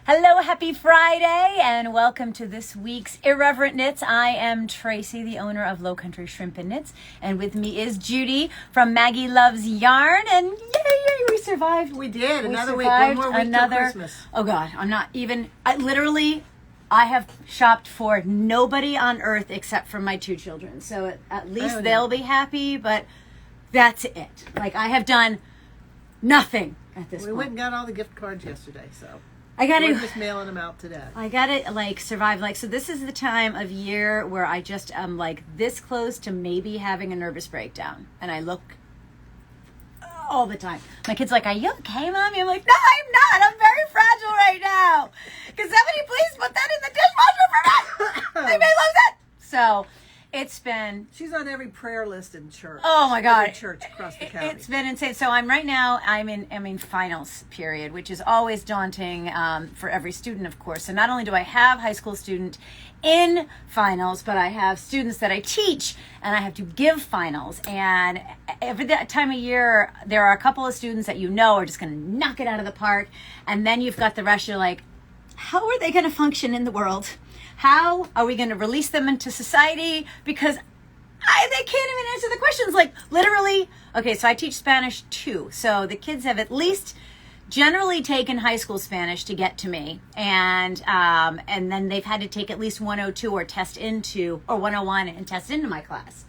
Hello, happy Friday, and welcome to this week's Irreverent Knits. I am Tracy, the owner of Low Country Shrimp and Knits, and with me is Judi from Maggie Loves Yarn, and yay, we survived. We did. Another week, survived. one more week till Christmas. Oh God, I have shopped for nobody on earth except for my two children, so at least they'll be happy, but that's it. Like, I have done nothing at this point. We went and got all the gift cards yesterday, so... We're just mailing them out today. I gotta survive. So this is the time of year where I just am this close to maybe having a nervous breakdown, and I look all the time. My kid's like, "Are you okay, Mommy?" I'm like, "No, I'm not. I'm very fragile right now. Can somebody please put that in the dishwasher for me? I may lose it." So it's been... She's on every prayer list in church. Oh my God. Every church across the county. It's been insane. So I'm in finals period, which is always daunting for every student, of course. So not only do I have high school student in finals, but I have students that I teach, and I have to give finals. And every that time of year, there are a couple of students that are just going to knock it out of the park. And then you've got the rest. You're like, how are they going to function in the world? How are we going to release them into society? Because they can't even answer the questions. Literally, okay, so I teach Spanish too. So the kids have at least generally taken high school Spanish to get to me. And then they've had to take at least 102 or 101 and test into my class.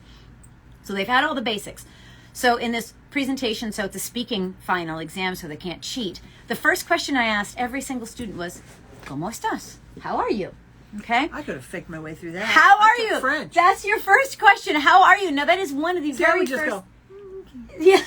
So they've had all the basics. So in this presentation, so it's a speaking final exam, so they can't cheat. The first question I asked every single student was, ¿Cómo estás? How are you? Okay. I could have faked my way through that. How are you? French. That's your first question. How are you? Now that is one of the very just first. Go. Yeah.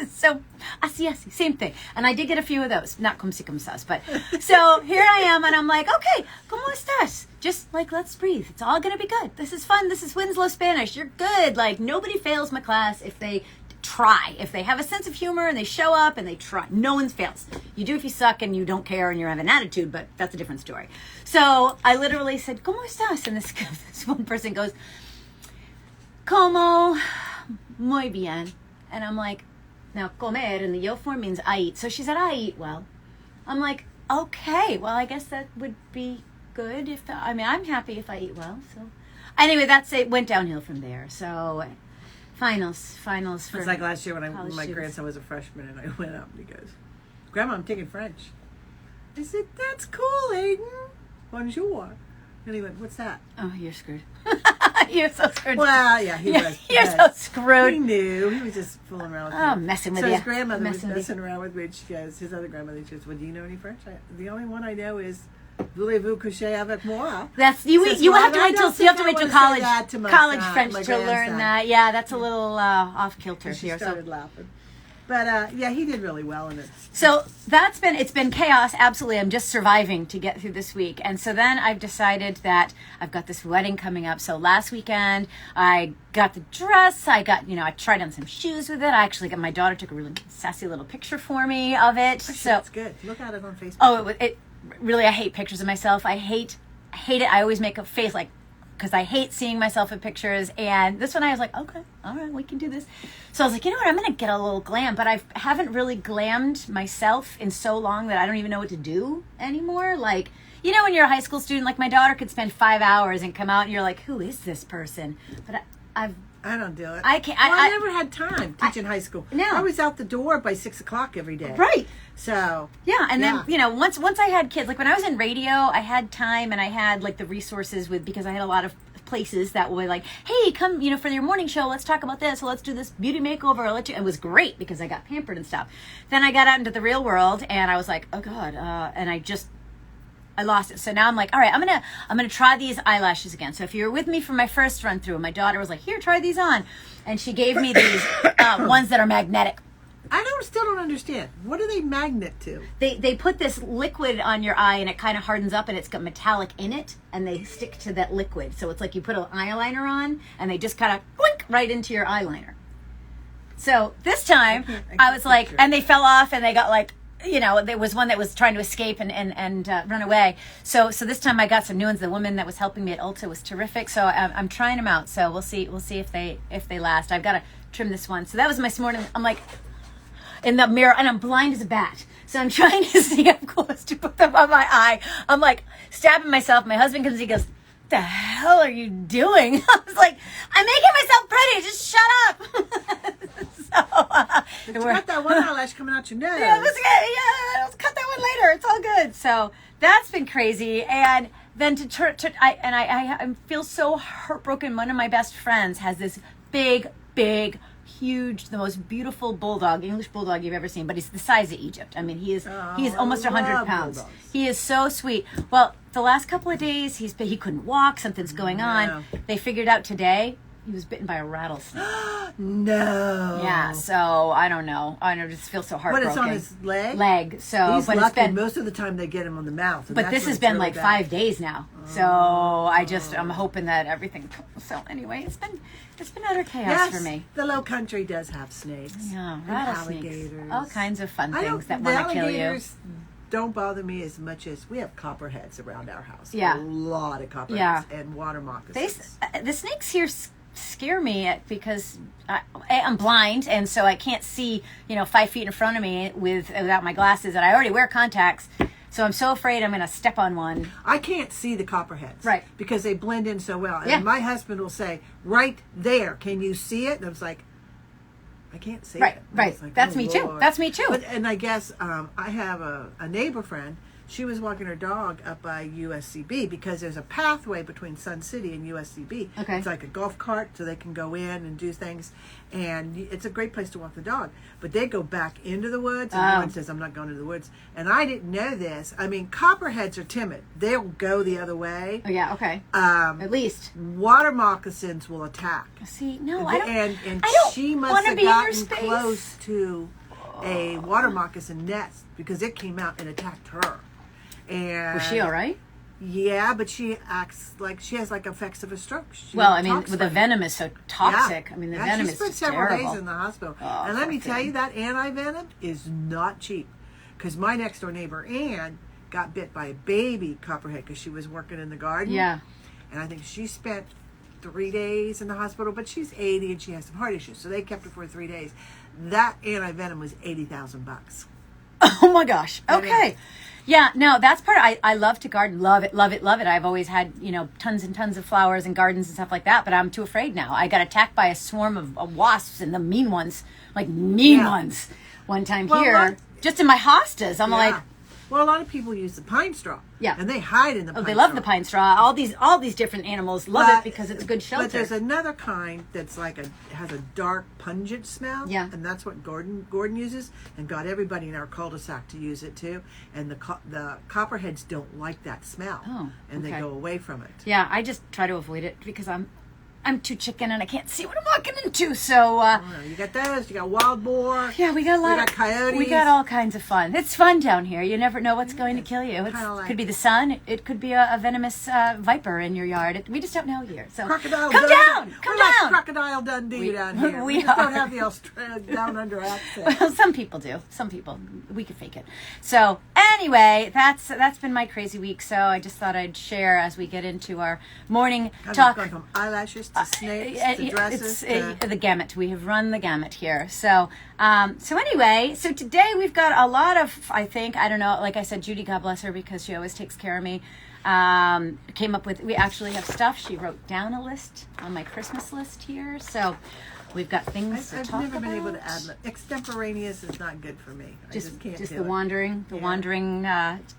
So, así, same thing. And I did get a few of those. Not como si como estás, but so here I am, and I'm like, okay, ¿Cómo estás? Just let's breathe. It's all gonna be good. This is fun. This is Winslow Spanish. You're good. Nobody fails my class if they try. If they have a sense of humor and they show up and they try. No one fails. You do if you suck and you don't care and you have an attitude, but that's a different story. So I literally said, ¿Cómo estás? And this one person goes, Como muy bien. And I'm like, now comer in the yo form means I eat. So she said, I eat well. I'm like, okay, well, I guess that would be good I'm happy if I eat well. So anyway, it went downhill from there. So finals. It's like last year when my grandson was a freshman, and I went up and he goes, "Grandma, I'm taking French." I said, "That's cool, Aiden. Bonjour." And he went, "What's that?" Oh, you're screwed. You're so screwed. Well, yeah, he was. You're so screwed. He knew. He was just fooling around with me. Oh, messing with you. So his grandmother was messing around with me, and she goes, his other grandmother, she goes, "Well, do you know any French?" The only one I know is, "Voulez-vous coucher avec moi?" That's you have to wait till college French to grandson. learn that. Yeah, that's a little off kilter She here. started laughing. But yeah, he did really well in it. So it's been chaos. Absolutely. I'm just surviving to get through this week. And so then I've decided that I've got this wedding coming up. So last weekend I got the dress. I tried on some shoes with it. I actually my daughter took a really sassy little picture for me of it. Actually, so that's good. Look at it on Facebook. Oh, it really, I hate pictures of myself. I hate it. I always make a face because I hate seeing myself in pictures. And this one I was like, okay, all right, we can do this. So I was like, you know what, I'm going to get a little glam. But I haven't really glammed myself in so long that I don't even know what to do anymore. When you're a high school student, my daughter could spend 5 hours and come out and you're like, who is this person? But I don't do it. I can't. I never had time teaching high school. No. I was out the door by 6 o'clock every day. Right. So. Yeah. And then, once I had kids, when I was in radio, I had time and I had the resources because I had a lot of places that were like, hey, come, for your morning show, let's talk about this. Let's do this beauty makeover. It was great because I got pampered and stuff. Then I got out into the real world and I was like, oh God. And I lost it. So now I'm like, all right, I'm gonna try these eyelashes again. So if you were with me for my first run through, my daughter was like, here, try these on. And she gave me these ones that are magnetic. I still don't understand. What are they magnet to? They put this liquid on your eye and it kind of hardens up and it's got metallic in it and they stick to that liquid. So it's like you put an eyeliner on and they just kind of blink right into your eyeliner. So this time I was like, and they fell off and they got there was one that was trying to escape and run away. So this time I got some new ones. The woman that was helping me at Ulta was terrific. So I'm trying them out. So we'll see if they last. I've got to trim this one. So that was my morning. I'm like, in the mirror, and I'm blind as a bat. So I'm trying to see up close to put them on my eye. I'm like stabbing myself. My husband comes, he goes, "What the hell are you doing?" I was like, "I'm making myself pretty. Just shut up." You got that one eyelash coming out your nose. Let's cut that one later. It's all good. So that's been crazy. And then I feel so heartbroken. One of my best friends has this big, huge, the most beautiful bulldog, English bulldog you've ever seen, but he's the size of Egypt. I mean, he is almost 100 pounds. Bulldogs. He is so sweet. Well, the last couple of days he couldn't walk. Something's going on. They figured out today he was bitten by a rattlesnake. No. Yeah. So I don't know. I just feel so heartbroken. What, it's on his leg? Leg. So, he's but lucky. It's been, most of the time they get him on the mouth. But this has been really like 5 days now. So I'm hoping that everything. So anyway, it's been utter chaos for me. The low country does have snakes. Yeah, and rattlesnakes, alligators, all kinds of fun things that want to kill you. Don't bother me as much as we have copperheads around our house. Yeah, a lot of copperheads and water moccasins. The snakes here scare me because I'm blind, and so I can't see 5 feet in front of me without my glasses, and I already wear contacts. So I'm so afraid I'm going to step on one. I can't see the copperheads. Right. Because they blend in so well. Yeah. And my husband will say, "Right there, can you see it?" And I was like, "I can't see right, it." Right, Like, that's oh, me Lord. too. That's me too. And I guess I have a neighbor friend. She was walking her dog up by USCB because there's a pathway between Sun City and USCB. Okay. It's like a golf cart so they can go in and do things. And it's a great place to walk the dog. But they go back into the woods, and one says, "I'm not going to the woods." And I didn't know this. I mean, copperheads are timid. They'll go the other way. Oh, yeah, okay. At least. Water moccasins will attack. See, no, I don't. And I don't she must have be gotten close to a water moccasin nest because it came out and attacked her. And was she all right? Yeah, but she acts like she has like effects of a stroke. The venom is so toxic. Yeah. I mean, the venom is spent several days in the hospital. Oh, and let me tell you, that anti-venom is not cheap. Because my next door neighbor, Ann, got bit by a baby copperhead because she was working in the garden. Yeah. And I think she spent 3 days in the hospital, but she's 80 and she has some heart issues. So they kept her for 3 days. That anti-venom was $80,000. Oh my gosh. Okay. Yeah, no, that's part I love to garden. Love it. I've always had, tons and tons of flowers and gardens and stuff like that, but I'm too afraid now. I got attacked by a swarm of wasps, and the mean ones, ones, one time here. Just in my hostas. I'm like... Well, a lot of people use the pine straw. Yeah. And they hide in the pine straw. They love the pine straw. All these different animals love it because it's good shelter. But there's another kind that's has a dark, pungent smell. Yeah. And that's what Gordon uses, and got everybody in our cul-de-sac to use it too. And the copperheads don't like that smell. Oh, and they go away from it. Yeah, I just try to avoid it because I'm too chicken and I can't see what I'm walking into. So you got those. You got wild boar. Yeah, we got a lot. We got coyotes. We got all kinds of fun. It's fun down here. You never know what's going to kill you. It could be the sun. It could be a venomous viper in your yard. We just don't know here. So Crocodile come down. We're like Crocodile Dundee down here. We just don't have the Australia down under accent. Well, some people do. Some people. We could fake it. So anyway, that's been my crazy week. So I just thought I'd share as we get into our morning talk. Going from eyelashes to snakes to dresses. The gamut. We have run the gamut here. So anyway, so today we've got a lot of, I don't know, like I said, Judi, God bless her, because she always takes care of me, came up with, we actually have stuff. She wrote down a list on my Christmas list here. So we've got things to talk about. I've never been able to add extemporaneous is not good for me. I just can't do the wandering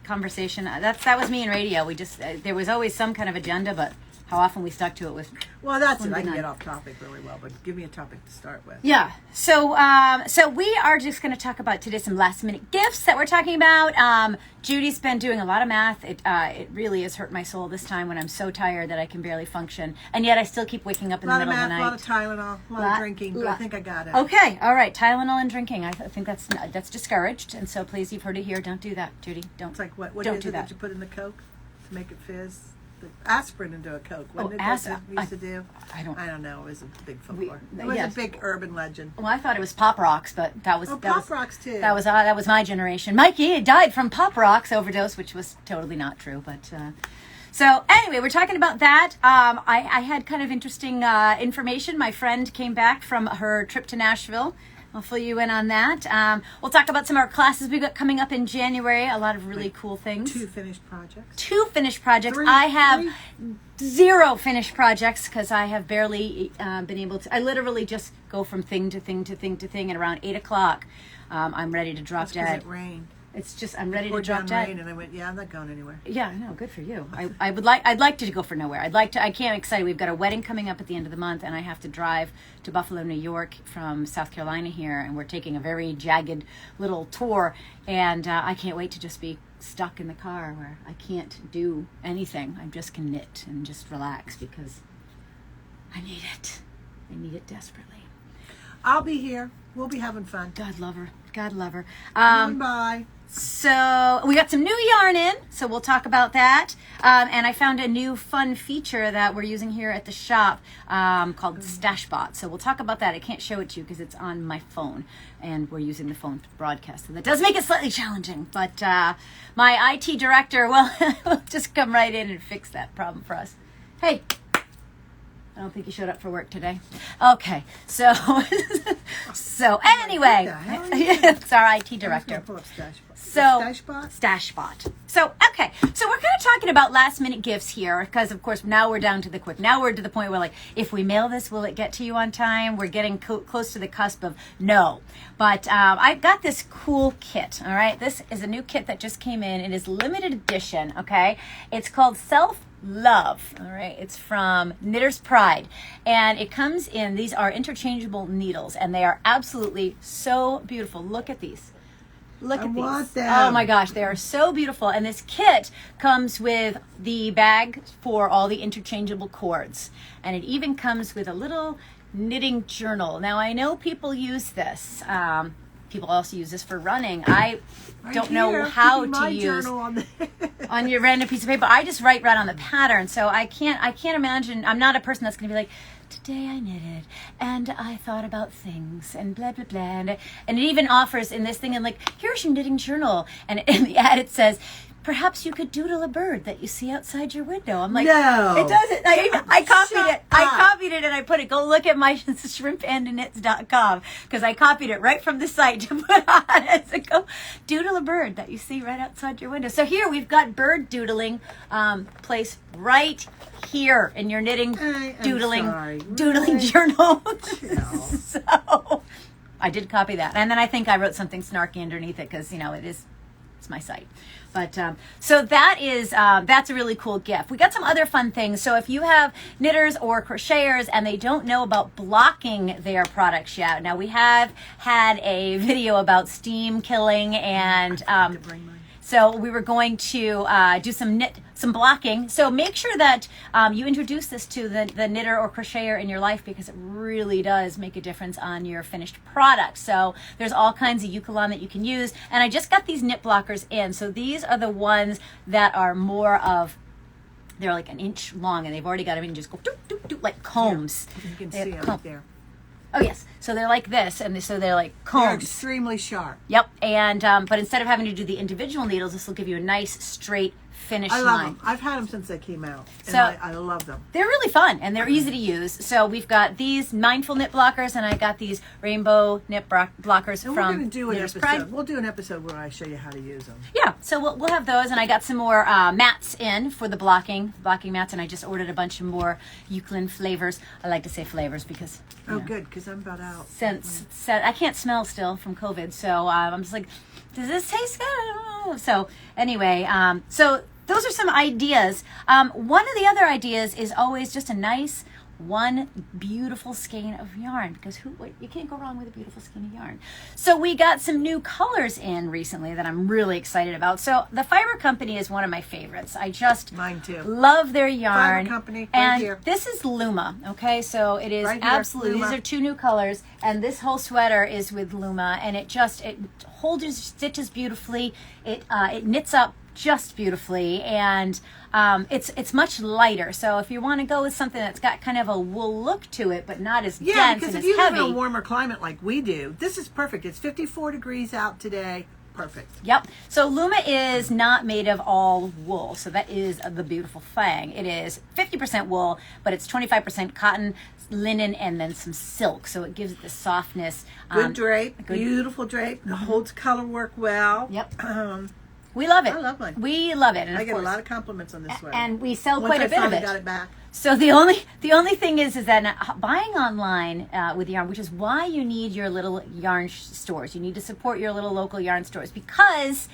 conversation. That was me in radio. We just there was always some kind of agenda, but how often we stuck to it was... Well, that's it. I can get off topic really well, but give me a topic to start with. Yeah. So we are just going to talk about today some last-minute gifts that we're talking about. Judy's been doing a lot of math. It really has hurt my soul this time when I'm so tired that I can barely function. And yet I still keep waking up in the middle of the night. A lot of Tylenol, a lot of drinking, but I think I got it. Okay. All right. Tylenol and drinking. I think that's discouraged. And so please, you've heard it here. Don't do that, Judy. Don't. It's like what don't is do it that you put in the Coke to make it fizz? Aspirin into a Coke. Wasn't used to do? I don't know. It was a big folklore. It was a big urban legend. Well, I thought it was Pop Rocks, but that was Pop Rocks too. That was my generation. Mikey died from Pop Rocks overdose, which was totally not true. But so anyway, we're talking about that. I had kind of interesting information. My friend came back from her trip to Nashville. I'll fill you in on that. We'll talk about some of our classes we've got coming up in January. A lot of really cool things. 2 finished projects. 2 finished projects. 3, I have 3? 0 finished projects because I have barely been able to. I literally just go from thing to thing to thing to thing, and around 8 o'clock, I'm ready to drop dead. It rained. It's just I'm ready to Poured drop down dead. rain, and I went, yeah, I'm not going anywhere. Yeah, no, good for you. I'd like to go for nowhere. I can't excited. We've got a wedding coming up at the end of the month, and I have to drive to Buffalo, New York from South Carolina here, and we're taking a very jagged little tour, and I can't wait to just be stuck in the car where I can't do anything. I just can knit and just relax because I need it. I need it desperately. I'll be here. We'll be having fun. God love her. God love her. Bye. So we got some new yarn in, so we'll talk about that. And I found a new fun feature that we're using here at the shop called StashBot. So we'll talk about that. I can't show it to you because it's on my phone, and we're using the phone to broadcast. So that does make it slightly challenging, but my IT director will just come right in and fix that problem for us. Hey. I don't think you showed up for work today. Okay, so anyway, it's our IT director. So StashBot. So okay, so we're kind of talking about last minute gifts here because of course now we're down to the quick. Now we're to the point where like if we mail this, will it get to you on time? We're getting close to the cusp of no. But I've got this cool kit. All right, this is a new kit that just came in. It is limited edition. Okay, it's called Love. All right, it's from Knitter's Pride, and it comes in, these are interchangeable needles, and they are absolutely so beautiful. Look at these. Look at these. Them. Oh my gosh, they are so beautiful. And this kit comes with the bag for all the interchangeable cords, and it even comes with a little knitting journal. Now I know people use this. People also use this for running. I don't know how to use on your random piece of paper. I just write right on the pattern, so I can't imagine. I'm not a person that's going to be like, today I knitted and I thought about things and blah blah blah. And it even offers in this thing and like, here's your knitting journal, and in the ad it says, perhaps you could doodle a bird that you see outside your window. I'm like, no, it doesn't. I copied it. I copied it and I put it. Go look at my shrimpandantknits.com because I copied it right from the site to put on it. So go doodle a bird that you see right outside your window. So here we've got bird doodling place right here in your knitting doodling journal. So I did copy that, and then I think I wrote something snarky underneath it because it's my site. But so that is that's a really cool gift. We got some other fun things. So if you have knitters or crocheters and they don't know about blocking their products yet, now we have had a video about steam killing, and so we were going to do some blocking. So make sure that you introduce this to the knitter or crocheter in your life because it really does make a difference on your finished product. So there's all kinds of Eucalyptus that you can use. And I just got these knit blockers in. So these are the ones that are more of, they're like an inch long, and they've already got them in, just go doop, doop, doop, like combs. Yeah, you can see them right there. Oh yes, so they're like this, and so they're like combs. They're extremely sharp. Yep, and but instead of having to do the individual needles, this will give you a nice straight finish line. I love them. I've had them since they came out, and so I love them. They're really fun and they're easy to use. So we've got these mindful knit blockers, and I got these rainbow knit blockers and from we're going to do an episode. Pride. We'll do an episode where I show you how to use them. Yeah, so we'll have those, and I got some more mats in for the blocking mats, and I just ordered a bunch of more Eucalyptus flavors. I like to say flavors because good, because I'm about out. I can't smell still from COVID, so I'm just like, does this taste good? So anyway, so those are some ideas. One of the other ideas is always just a nice one beautiful skein of yarn, because you can't go wrong with a beautiful skein of yarn. So we got some new colors in recently that I'm really excited about. So the Fibre Company is one of my favorites. I just mine too. Love their yarn. Fibre Company, and here. This is Luma. Okay, so it is right absolutely. Luma. These are 2 new colors, and this whole sweater is with Luma, and it holds your stitches beautifully. It knits up just beautifully, and it's much lighter. So if you want to go with something that's got kind of a wool look to it, but not as dense and as heavy. because if you live in a warmer climate like we do, this is perfect. It's 54 degrees out today. Perfect. Yep. So Luma is not made of all wool. So that is the beautiful thing. It is 50% wool, but it's 25% cotton, linen and then some silk, so it gives it the softness. Good drape, beautiful drape. It holds color work well. Yep. We love it. I love mine. We love it. And I get a lot of compliments on this sweater. And we sell quite a bit of it. Got it back. So the only thing is that buying online with yarn, which is why you need your little yarn stores. You need to support your little local yarn stores, because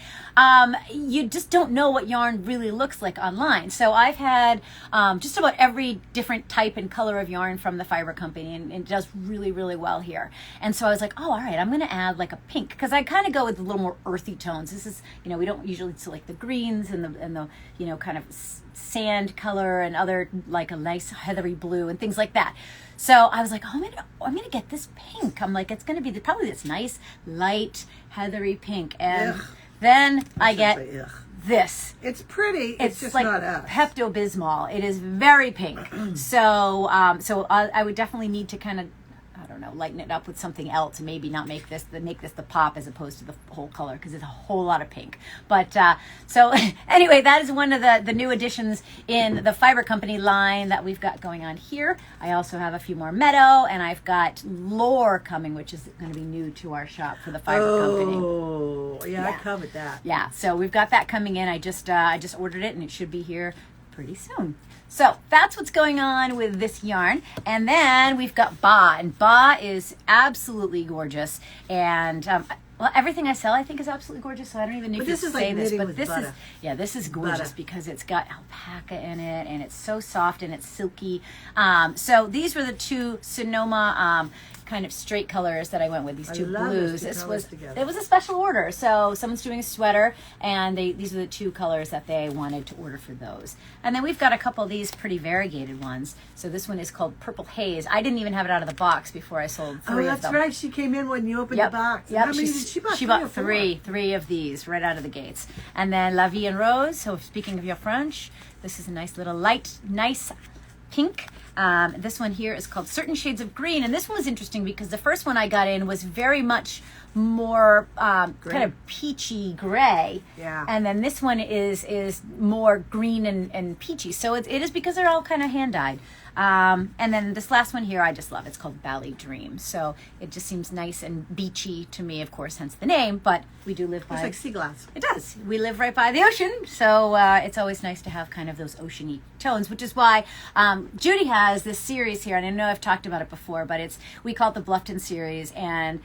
you just don't know what yarn really looks like online. So I've had just about every different type and color of yarn from the Fibre Company, and it does really, really well here. And so I was like, oh, all right, I'm going to add like a pink, because I kind of go with a little more earthy tones. This is, we don't usually select the greens and the kind of sand color and other, like a nice heathery blue and things like that. So I was like, oh, I'm gonna get this pink. I'm like, it's gonna be probably this nice light heathery pink. And then I get this. It's pretty. It's just like not us. Pepto-Bismol. It is very pink. so I would definitely need to kind of, I don't know, lighten it up with something else, and maybe not make this the pop as opposed to the whole color, because it's a whole lot of pink. But so anyway, that is one of the new additions in the Fibre Company line that we've got going on here. I also have a few more meadow, and I've got lore coming, which is going to be new to our shop for the Fibre Company. Oh, yeah, I covered that. Yeah, so we've got that coming in. I just ordered it, and it should be here pretty soon. So that's what's going on with this yarn. And then we've got Baah, and Baah is absolutely gorgeous. And well, everything I sell I think is absolutely gorgeous, so I don't even know if you say this, but this is gorgeous because it's got alpaca in it, and it's so soft and it's silky. So these were the two Sonoma kind of straight colors that I went with, these two blues. It was a special order, so someone's doing a sweater, and these are the two colors that they wanted to order for those. And then we've got a couple of these pretty variegated ones. So this one is called Purple Haze. I didn't even have it out of the box before I sold three of them. Oh, that's right. She came in when you opened the box. Yep. How many did she buy? She bought three of these right out of the gates. And then La Vie en Rose. So speaking of your French, this is a nice little nice pink. This one here is called Certain Shades of Green, and this one was interesting because the first one I got in was very much more kind of peachy gray, and then this one is more green and peachy. So it is because they're all kind of hand dyed. And then this last one here I just love. It's called Bali Dream. So it just seems nice and beachy to me, of course, hence the name. But we do live by. It's like sea glass. It does. We live right by the ocean, so it's always nice to have kind of those oceany tones, which is why Judi has this series here, and I know I've talked about it before, but we call it the Bluffton series, and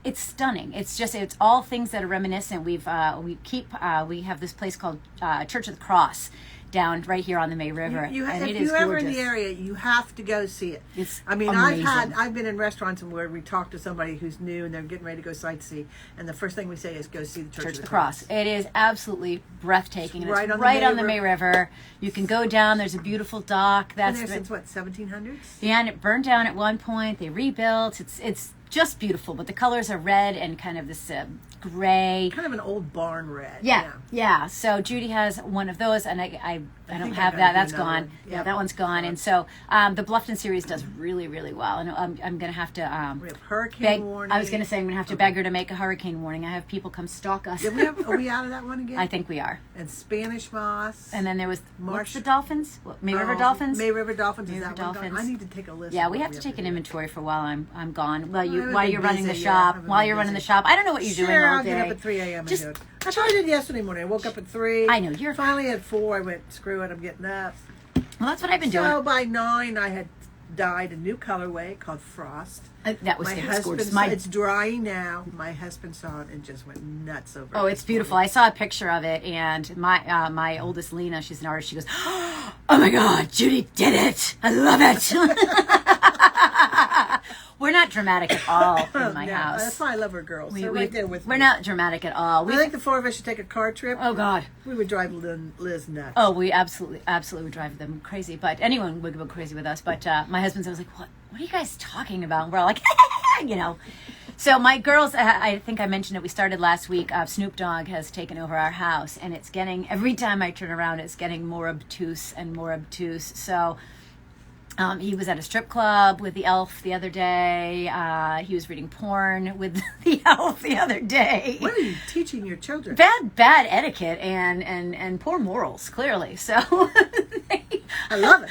it's stunning. It's all things that are reminiscent. We have this place called Church of the Cross down right here on the May River, and it is gorgeous. If you're ever in the area, you have to go see it. It's amazing. I've been in restaurants where we talk to somebody who's new and they're getting ready to go sightsee, and the first thing we say is go see the Church of the Cross. It is absolutely breathtaking. It's right on the May River. You can go down. There's a beautiful dock. That's been there since what, 1700s? Yeah, and it burned down at one point. They rebuilt. It's just beautiful, but the colors are red and kind of this gray, kind of an old barn red. Yeah. So Judi has one of those, and I don't have that. That's gone. Yeah, that one's gone. And so the Bluffton series does really, really well. And I'm going to have to we have hurricane warning. I was going to say I'm going to have to beg her to make a hurricane warning. I have people come stalk us. Are we out of that one again? I think we are. And Spanish moss. And then there was what's the dolphins? May River dolphins. May River dolphins. May Is River that dolphins. one? I need to take a list. Yeah, we have to take an inventory for while I'm gone. While you're running the shop. While you're running the shop. I don't know what you're doing all day. I'll get up at 3 a.m. and do it. That's what I did yesterday morning. I woke up at 3. I know. You're finally at 4. I went, screw it, I'm getting up. Well, that's what I've been doing. So by 9, I had dyed a new colorway called Frost. That was gorgeous. It's drying now. My husband saw it and just went nuts over it. Oh, it's beautiful. I saw a picture of it, and my oldest Lena, she's an artist. She goes, "Oh my God, Judi did it! I love it." We're not dramatic at all in my house. That's why I love her girls. They're right there with me. We're not dramatic at all. I think the 4 of us should take a car trip. Oh God, we would drive Liz nuts. Oh, we absolutely would drive them crazy. But anyone would go crazy with us. But my husband was like, "What are you guys talking about?" And we're all like, So my girls, I think I mentioned it. We started last week. Snoop Dogg has taken over our house, and it's getting, every time I turn around, it's getting more obtuse and more obtuse. So. He was at a strip club with the elf the other day. He was reading porn with the elf the other day. What are you teaching your children? Bad etiquette and poor morals, clearly. So I love it.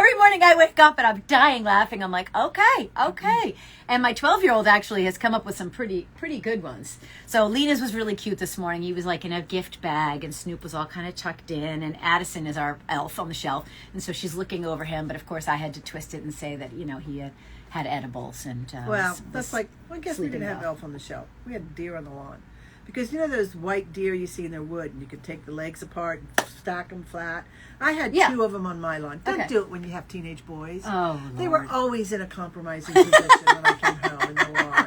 every morning I wake up and I'm dying laughing. I'm like, okay. And my 12-year-old actually has come up with some pretty good ones. So Lena's was really cute this morning. He was like in a gift bag, and Snoop was all kind of tucked in, and Addison is our elf on the shelf, and so she's looking over him. But of course I had to twist it and say that, you know, he had edibles and that's like, well, I guess we didn't have elf on the shelf. We had deer on the lawn. Because you know those white deer you see in their wood, and you can take the legs apart and stack them flat. I had 2 of them on my lawn. Don't do it when you have teenage boys. Oh, they were always in a compromising position when I came home in the lawn.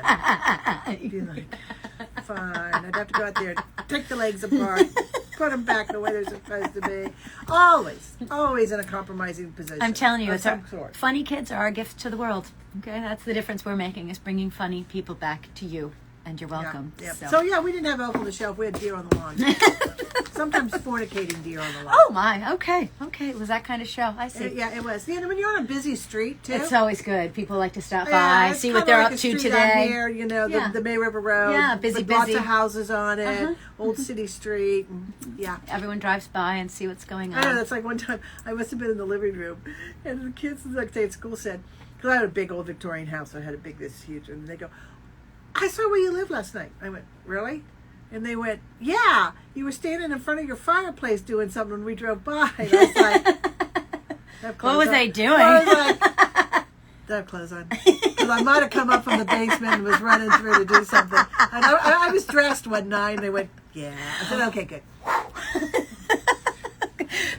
I'd be like, fine. I'd have to go out there and take the legs apart, put them back the way they're supposed to be. Always in a compromising position. I'm telling you, funny kids are our gift to the world. Okay, that's the difference we're making, is bringing funny people back to you. And you're welcome. Yeah. So yeah, we didn't have elf on the shelf. We had deer on the lawn. Sometimes fornicating deer on the lawn. Oh my, okay. It was that kind of show. I see. Yeah, it was. Yeah, when you're on a busy street too. It's always good. People like to stop by, see what they're up to today. Here, you know, the May River Road. Yeah, busy. Lots of houses on it. Old City Street. And, everyone drives by and see what's going on. I know. That's like one time I must have been in the living room, and the kids the next day at school said, because I had a big old Victorian house, so I had this huge, and they go, I saw where you lived last night. I went, really? And they went, yeah, you were standing in front of your fireplace doing something when we drove by. And I was like, what was they doing? I was like, they have clothes on. Because I might have come up from the basement and was running through to do something. And I was dressed one night, and they went, yeah. I said, okay, good.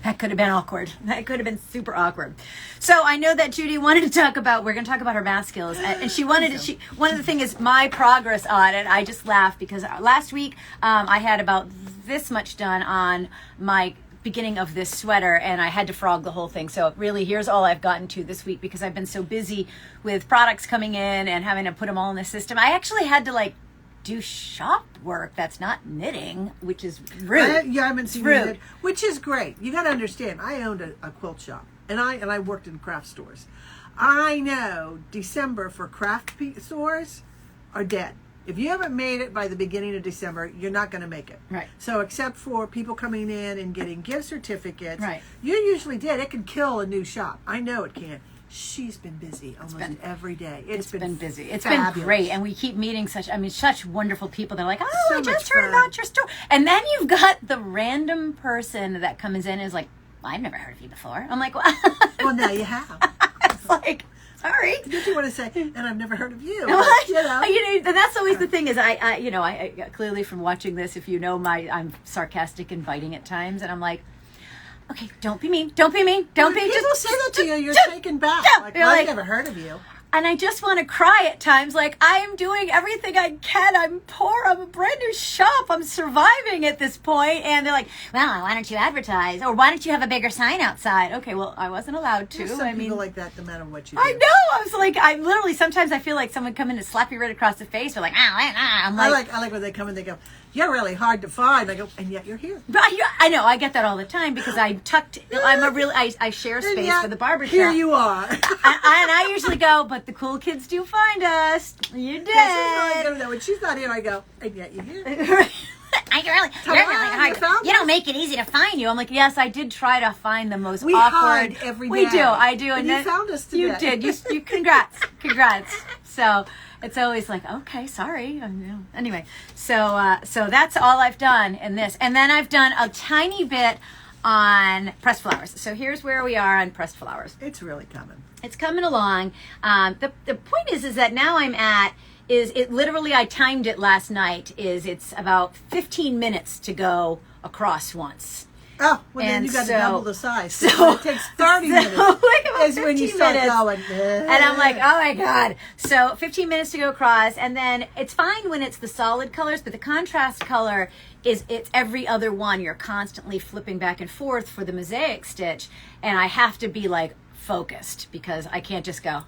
That could have been awkward. That could have been super awkward. So I know that Judi wanted to talk about, we're going to talk about her math skills. And she wanted to, one of the things is my progress on it. I just laughed because last week I had about this much done on my beginning of this sweater, and I had to frog the whole thing. So really, here's all I've gotten to this week because I've been so busy with products coming in and having to put them all in the system. I actually had to do shop work that's not knitting, which is rude. I haven't seen you knit, which is great. You got to understand, I owned a quilt shop, and I worked in craft stores. I know December for craft stores are dead. If you haven't made it by the beginning of December, you're not going to make it. Right. So except for people coming in and getting gift certificates, right, you're usually dead. It can kill a new shop. I know it can. She's been busy almost every day. It's been busy. It's fabulous. been great. And we keep meeting such wonderful people. They're like, oh, so I just heard about your store. And then you've got the random person that comes in and is like, well, I've never heard of you before. I'm like, well, now you have. It's like, sorry. Did you want to say, and I've never heard of you? And that's always the thing is I clearly from watching this, if you know I'm sarcastic and biting at times, and I'm like, okay, don't be mean. Don't be mean. Don't be. People say that to you. You're taken back. I've never heard of you. And I just want to cry at times. Like, I am doing everything I can. I'm poor. I'm a brand new shop. I'm surviving at this point. And they're like, well, why don't you advertise? Or why don't you have a bigger sign outside? Okay, well, I wasn't allowed to. There's some people like that no matter what you do. I know. I was like, I literally, sometimes I feel like someone come in and slap you right across the face. They're like, I'm like, I like when they come and they go, you're really hard to find. I go, and yet you're here. I know. I get that all the time because I share space for the barbershop. Here you are. and I usually go, but the cool kids do find us. You did. When she's not here, I go, and yet you're here. You're really hard. You don't make it easy to find you. I'm like, yes, I did try to find the most awkward. Hide every day. I do. And you found us today. You did. You congrats. So it's always like, okay, sorry. Anyway, so that's all I've done in this. And then I've done a tiny bit on pressed flowers. So here's where we are on pressed flowers. It's really coming. It's coming along. The point is that now I'm at, literally I timed it last night, it's about 15 minutes to go across once. Oh, well then you got to double the size. So it takes 30 minutes. Is when you start going. And I'm like, oh my God. So 15 minutes to go across. And then it's fine when it's the solid colors, but the contrast color it's every other one. You're constantly flipping back and forth for the mosaic stitch. And I have to be focused because I can't just go.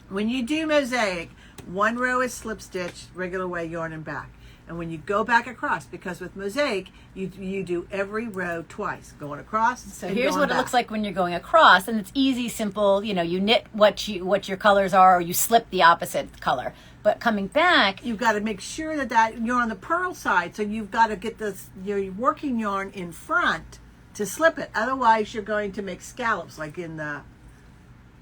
When you do mosaic, one row is slip stitch, regular way yarn and back. And when you go back across, because with mosaic, you do every row twice, going across. So here's what it looks like when you're going across, and it's easy, simple. You knit what your colors are, or you slip the opposite color. But coming back, you've got to make sure that you're on the purl side. So you've got to get your working yarn in front to slip it. Otherwise, you're going to make scallops like in the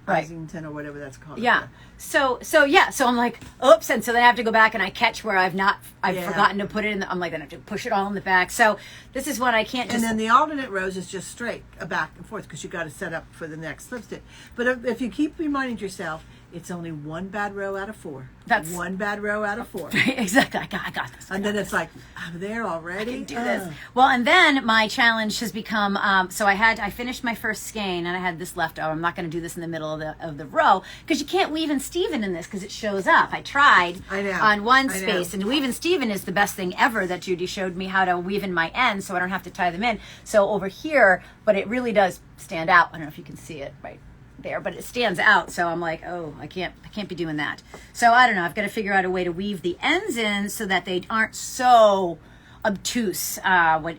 Right. Islington or whatever that's called. Yeah. So I'm like, oops, and so then I have to go back and I catch where I've forgotten to put it in. I'm like, then I have to push it all in the back. So this is what I can't just. And then the alternate rows is just straight, back and forth, because you got to set up for the next slip stitch. But if you keep reminding yourself, it's only one bad row out of 4. That's one bad row out of 4. Exactly. I got this. And then it's like, I'm there already. I can do this. Well, and then my challenge has become. So I finished my first skein and I had this left over. I'm not going to do this in the middle of the row because you can't weave and Steven in this because it shows up. I tried on one space, and weave and Steven is the best thing ever that Judi showed me how to weave in my ends, so I don't have to tie them in. So over here, but it really does stand out. I don't know if you can see it right there, but it stands out. So I'm like, oh, I can't be doing that. So I don't know. I've got to figure out a way to weave the ends in so that they aren't so obtuse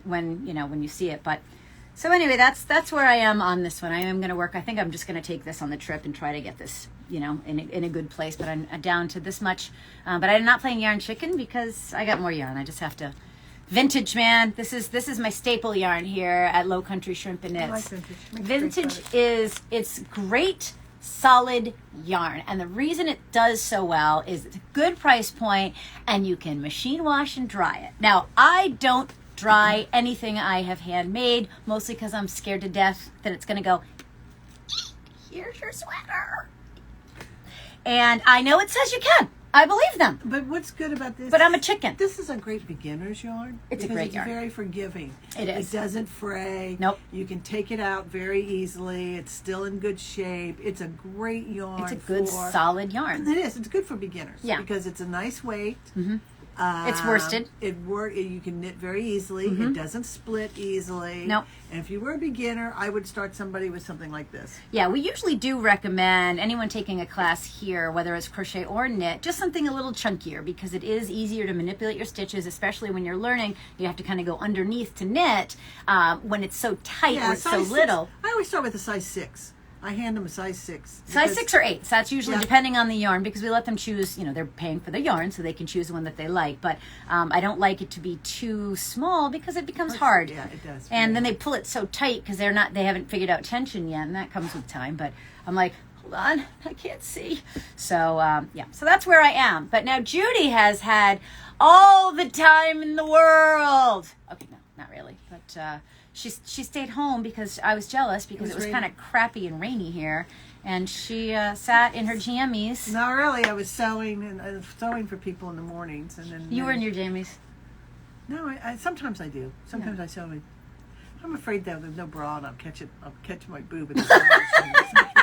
when you see it. But so anyway, that's where I am on this one. I am going to work. I think I'm just going to take this on the trip and try to get this, in a good place. But I'm down to this much. But I'm not playing yarn chicken because I got more yarn. I just have to. Vintage, man. This is my staple yarn here at Low Country Shrimp and Knits. I like vintage. Vintage it's great, solid yarn, and the reason it does so well is it's a good price point, and you can machine wash and dry it. Now, I don't dry anything I have handmade, mostly because I'm scared to death that it's going to go. Here's your sweater, and I know it says you can. I believe them. But what's good about this? But I'm a chicken. This is a great beginner's yarn. It's a great yarn. It's very forgiving. It is. It doesn't fray. Nope. You can take it out very easily. It's still in good shape. It's a great yarn. It's a good, solid yarn. It is. It's good for beginners. Yeah. Because it's a nice weight. Mm-hmm. It's worsted. You can knit very easily. Mm-hmm. It doesn't split easily. Nope. And if you were a beginner, I would start somebody with something like this. Yeah, we usually do recommend anyone taking a class here, whether it's crochet or knit, just something a little chunkier because it is easier to manipulate your stitches, especially when you're learning. You have to kind of go underneath to knit when it's so tight or it's so little. I always start with a size 6. I hand them a size 6. Size 6 or 8. So that's usually depending on the yarn because we let them choose, they're paying for the yarn so they can choose the one that they like. But I don't like it to be too small because it becomes hard. Yeah, it does. And then they pull it so tight because they haven't figured out tension yet, and that comes with time. But I'm like, hold on, I can't see. So, so that's where I am. But now Judi has had all the time in the world. Okay, no, not really. But she stayed home because I was jealous because it was kind of crappy and rainy here. And she sat in her jammies. Not really. I was sewing sewing for people in the mornings. And then you were in your jammies? No, I sometimes I do. Sometimes I sew. I'm afraid that there's no bra and I'll catch my boob. In the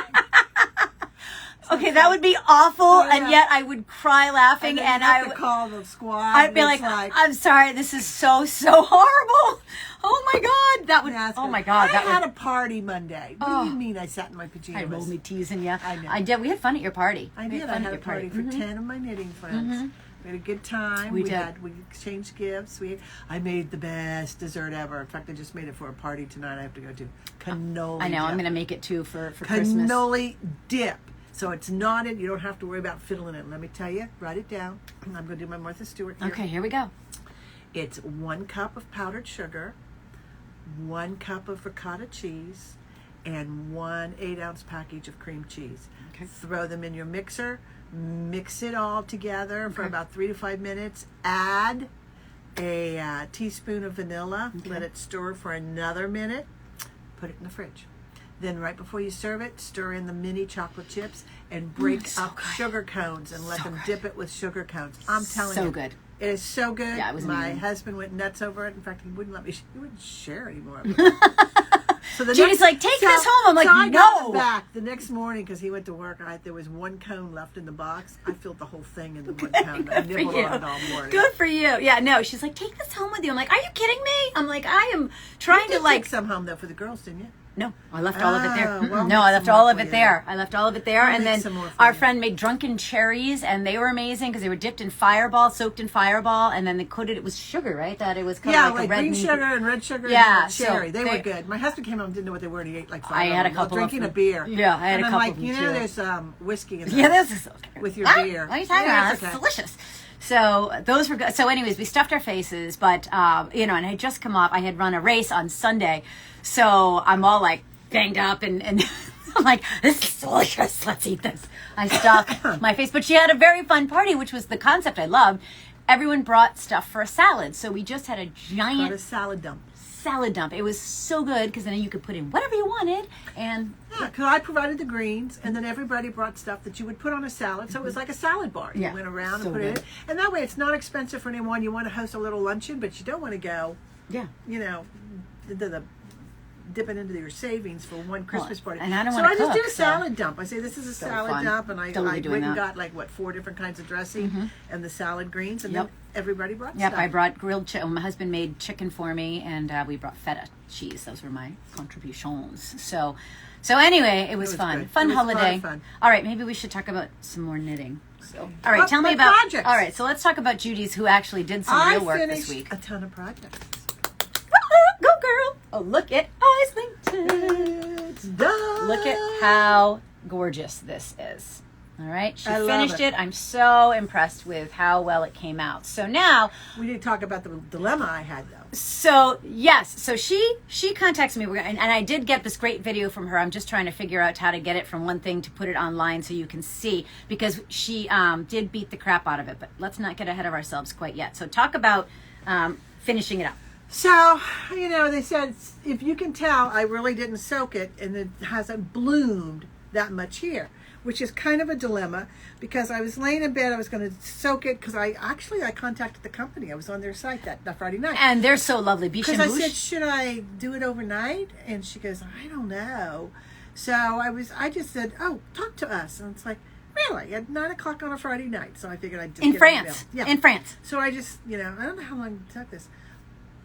Okay, that would be awful, and yet I would cry laughing, and I would call the squad. I'd be like, "I'm sorry, this is so horrible." Oh my God, that would. Oh my God, I had a party Monday. What do you mean? I sat in my pajamas. I rolled me teasing you. I know. I did. We had fun at your party. I did. I had a party for 10 of my knitting friends. We had a good time. We exchanged gifts. I made the best dessert ever. In fact, I just made it for a party tonight. I have to go to cannoli. I know. Dip. I'm going to make it too for Christmas. Cannoli dip. So it's knotted. You don't have to worry about fiddling it. Let me tell you. Write it down. I'm going to do my Martha Stewart here. Okay, here we go. It's 1 cup of powdered sugar, 1 cup of ricotta cheese, and 1 8-ounce package of cream cheese. Okay. Throw them in your mixer. Mix it all together for about 3 to 5 minutes. Add a teaspoon of vanilla. Okay. Let it stir for another minute. Put it in the fridge. Then right before you serve it, stir in the mini chocolate chips and break up sugar cones and let them dip it with sugar cones. I'm telling you. So good. It is so good. Yeah, it was My amazing. husband went nuts over it. In fact, he wouldn't let me. He wouldn't share anymore. So Judy's like, take this home. I'm like, I got no. it back the next morning because he went to work. There was 1 cone left in the box. I filled the whole thing in the 1 cone. I nibbled on it all morning. Good for you. Yeah, no. She's like, take this home with you. I'm like, are you kidding me? I'm like, I am trying to take some home though for the girls, didn't you? No, I left all of it there. Well, No, I left all of it there. I left all of it there. I'll And make then some more for our you. friend made drunken cherries, and they were amazing because they were dipped in Fireball, soaked in Fireball, and then they coated it with sugar, right? That it was kind of like a red green meat. sugar and red sugar Yeah, and cherry. so they were good. My husband came home and didn't know what they were, and he ate like 5 I had a of them while couple drinking of a them. beer. Yeah, I had and a I'm couple like, of them you too. know, there's whiskey in there. Yeah, this is with your what? beer. What are you talking Yeah, about? it's That's okay. delicious. So those were good. So anyways, we stuffed our faces, but and I had just come off. I had run a race on Sunday, so I'm all like banged up and I'm like, this is delicious. Let's eat this. I stuck my face. But she had a very fun party, which was the concept I loved. Everyone brought stuff for a salad. So we just had a giant... Got a salad dump. Salad dump. It was so good because then you could put in whatever you wanted. And yeah, because I provided the greens, and then everybody brought stuff that you would put on a salad. So it was like a salad bar. You went around and put it in. And that way it's not expensive for anyone. You want to host a little luncheon, but you don't want to go, you know, dipping into your savings for one Christmas party. And I don't so want to I just do a salad dump. I say this is a salad dump, and I went and got like 4 different kinds of dressing and the salad greens, and then everybody brought stuff. I brought grilled chicken. My husband made chicken for me, and we brought feta cheese. Those were my contributions. So anyway, it was fun. Good. Fun It was holiday. fun. All right, maybe we should talk about some more knitting. So, all right, tell me about projects. All right, so let's talk about Judy's, who actually did some real work this week. A ton of projects. Go girl! Oh, look at Islington. It's done. Look at how gorgeous this is. All right, she I love finished it. I'm so impressed with how well it came out. So now we need to talk about the dilemma I had, though. So yes, so she contacts me, and I did get this great video from her. I'm just trying to figure out how to get it from one thing to put it online so you can see, because she did beat the crap out of it. But let's not get ahead of ourselves quite yet. So talk about finishing it up. So, you know, they said, if you can tell, I really didn't soak it, and it hasn't bloomed that much here, which is kind of a dilemma, because I was laying in bed, I was going to soak it, because I contacted the company. I was on their site that Friday night. And they're so lovely. Because I said, should I do it overnight? And she goes, I don't know. So I just said, oh, talk to us. And it's like, really? At 9 o'clock on a Friday night. So I figured I'd just in France. Yeah. In France. So I just, you know, I don't know how long it took this.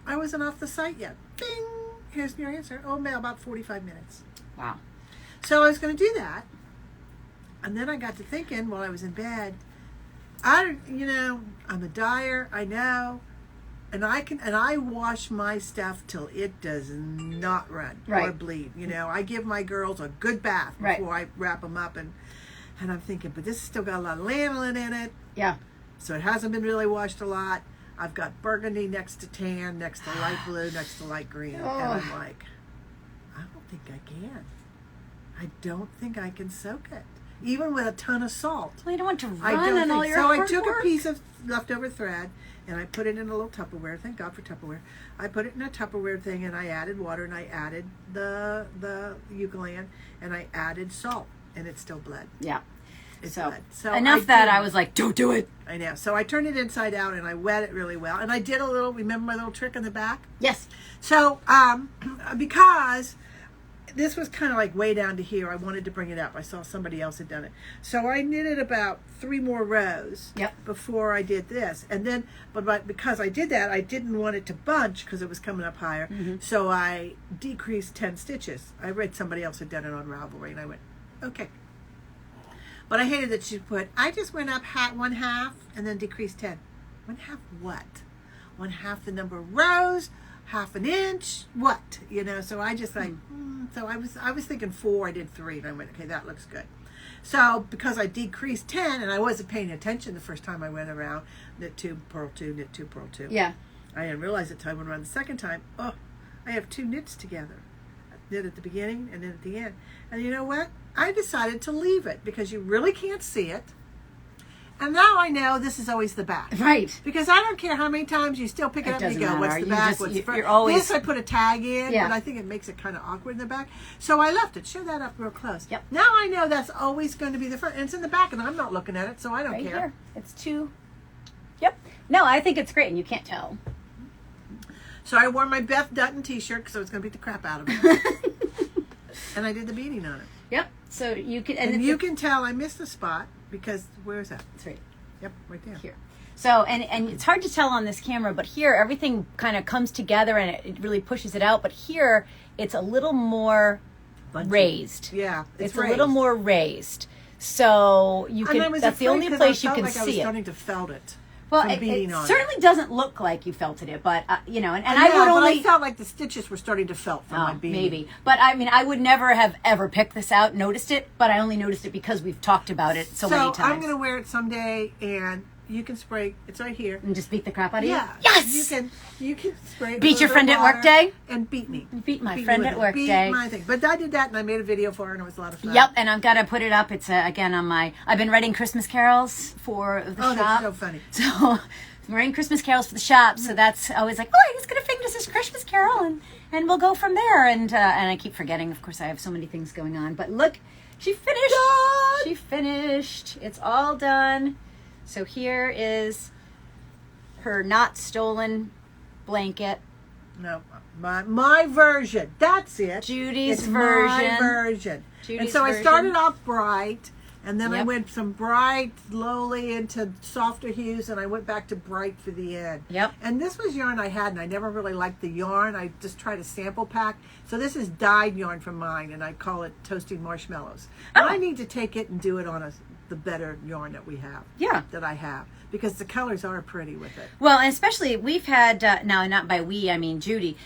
I wasn't off the site yet. Bing! Here's your answer. Oh, man, about 45 minutes. Wow. So I was going to do that. And then I got to thinking while I was in bed, I'm a dyer, I know, and I wash my stuff till it does not run or bleed. You know, I give my girls a good bath before I wrap them up, and I'm thinking, but this has still got a lot of lanolin in it. Yeah. So it hasn't been really washed a lot. I've got burgundy next to tan, next to light blue, next to light green. And I'm like, I don't think I can. I don't think I can soak it. Even with a ton of salt. Well, you don't want to run on all your so. hard I took work. a piece of leftover thread and I put it in a little Tupperware. Thank God for Tupperware. I put it in a Tupperware thing, and I added water, and I added the eucalyptus, and I added salt, and it still bled. Yeah. So enough that I was like, don't do it. I know. So I turned it inside out, and I wet it really well. And I did remember my little trick in the back? Yes. So, because this was kind of like way down to here, I wanted to bring it up. I saw somebody else had done it. So I knitted about 3 more rows before I did this. And then, but because I did that, I didn't want it to bunch because it was coming up higher. Mm-hmm. So I decreased 10 stitches. I read somebody else had done it on Ravelry, and I went, okay. But I hated that she put, I just went up 1/2 and then decreased 10. 1/2 what? 1/2 the number of rows, 1/2 inch, what? You know, so I just like, so I was thinking 4, I did 3, and I went, okay, that looks good. So because I decreased 10, and I wasn't paying attention the first time I went around, knit 2, purl 2, knit 2, purl 2. Yeah. I didn't realize it until I went around the second time. Oh, I have 2 knits together. Knit at the beginning and then at the end. And you know what? I decided to leave it because you really can't see it. And now I know this is always the back. Right. Because I don't care how many times you still pick it up and you go, matter. what's the back, what's the front? You're always... This I put a tag in, but I think it makes it kind of awkward in the back. So I left it. Show that up real close. Yep. Now I know that's always going to be the front. And it's in the back, and I'm not looking at it, so I don't right care. Here. It's 2. Yep. No, I think it's great, and you can't tell. So I wore my Beth Dutton t-shirt because I was going to beat the crap out of it. And I did the beading on it. Yep. So you can... And you can tell I missed the spot because, where is that? It's right. Yep, right there. Here. So, and it's hard to tell on this camera, but here everything kind of comes together and it really pushes it out. But here it's a little more raised. Yeah, it's a little more raised. So you can. That's the only place you can like see I was it. starting to felt it. Well, it certainly doesn't look like you felted it, but you know, and I would only. I felt like the stitches were starting to felt from my beading. Maybe, but I mean, I would never have ever picked this out, noticed it, but I only noticed it because we've talked about it so many times. So I'm going to wear it someday, and you can spray. It's right here. And just beat the crap out of you? Yeah. Yes! You can spray it. Beat with your a friend little at work water day? and beat me. Beat my Beat me friend with at it. work Beat day. my thing. But I did that, and I made a video for her, and it was a lot of fun. Yep, and I've got to put it up. It's again on my. I've been writing Christmas carols for the shop. Oh, that's so funny. So I'm writing Christmas carols for the shop. So that's always like, oh, I'm just gonna finish this Christmas carol, and we'll go from there. And I keep forgetting. Of course, I have so many things going on. But look, she finished. Done. She finished. It's all done. So here is her not stolen blanket. No, my version. That's it. Judy's it's version. My version. Judy's and so version. I started off bright, and then I Yep. went from bright slowly into softer hues, and I went back to bright for the end. Yep. And this was yarn I had, and I never really liked the yarn. I just tried a sample pack. So this is dyed yarn from mine, and I call it Toasting Marshmallows. And Oh. I need to take it and do it on the better yarn that we have. Yeah. That I have, because the colors are pretty with it. Well, and especially we've had now, not by we, I mean Judi.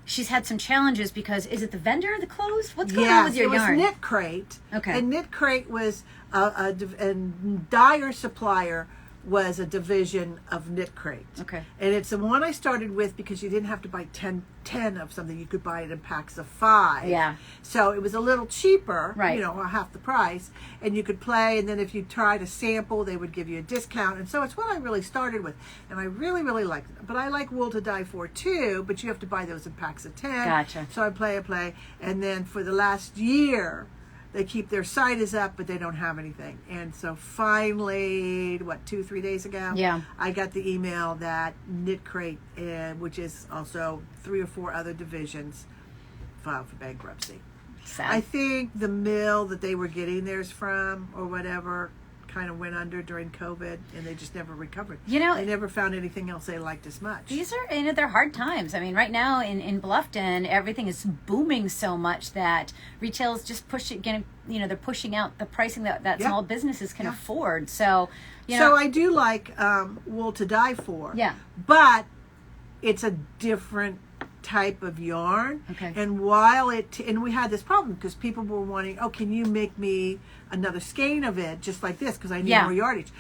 She's had some challenges because is it the vendor that closed? What's going on with your yarn? It was Knit Crate. Okay. And Knit Crate was and Dyer Supplier was a division of Knit Crate. Okay. And it's the one I started with because you didn't have to buy 10 of something. You could buy it in packs of 5. Yeah. So it was a little cheaper, Right. you know, half the price. And you could play, and then if you tried a sample, they would give you a discount. And so it's what I really started with. And I really, really liked it. But I like wool to dye for too, but you have to buy those in packs of 10. Gotcha. So I play. And then for the last year, they keep their site is up, but they don't have anything. And so finally, 2-3 days ago, Yeah. I got the email that Knit Crate, which is also 3 or 4 other divisions, filed for bankruptcy. Sad. I think the mill that they were getting theirs from, or whatever, kind of went under during COVID, and they just never recovered. You know, they never found anything else they liked as much. These are, they're hard times. I mean, right now in Bluffton, everything is booming so much that retail's just they're pushing out the pricing that Yeah. small businesses can Yeah. afford. So, So I do like wool to dye for. Yeah. But it's a different type of yarn. Okay. And while and we had this problem because people were wanting, oh, can you make me another skein of it just like this because I need Yeah. more yardage.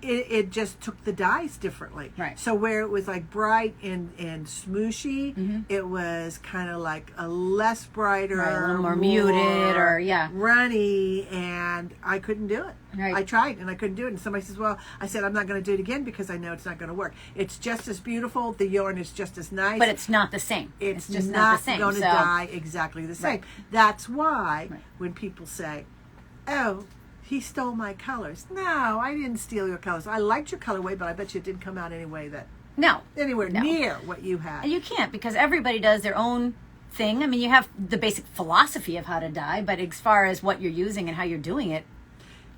It just took the dyes differently. Right. So where it was like bright and smooshy, Mm-hmm. it was kind of like a less brighter, Right, a little more muted or, yeah. runny, and I couldn't do it. Right. I tried and I couldn't do it. And somebody says, well, I said, I'm not going to do it again because I know it's not going to work. It's just as beautiful. The yarn is just as nice. but it's not the same. It's just not the same. going to So, dye exactly the same. Right. That's why Right. when people say, oh, he stole my colors. No, I didn't steal your colors. I liked your colorway, but I bet you it didn't come out anywhere no. near what you had. And you can't because everybody does their own thing. I mean, you have the basic philosophy of how to dye, but as far as what you're using and how you're doing it,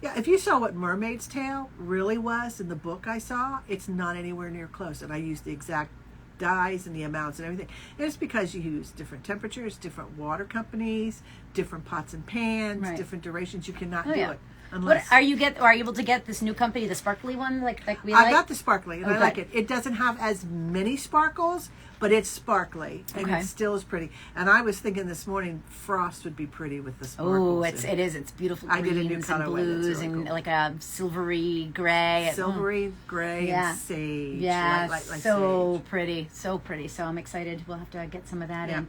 Yeah, if you saw what Mermaid's Tail really was in the book I saw, it's not anywhere near close. And I used the exact dyes and the amounts and everything. And it's because you use different temperatures, different water companies, different pots and pans, Right. different durations. You cannot Oh, do yeah. it what unless... are you able to get this new company, the sparkly one, like we I like? got the sparkly, and I Okay. like it. It doesn't have as many sparkles, but it's sparkly, and Okay. it still is pretty. And I was thinking this morning, frost would be pretty with the sparkles. Oh, in it is. It's beautiful I did a new greens and colorway that's blues really and cool. like a silvery gray. Silvery, gray, Yeah. and sage. Yeah, light so sage. pretty, so pretty. So I'm excited. We'll have to get some of that Yeah. in.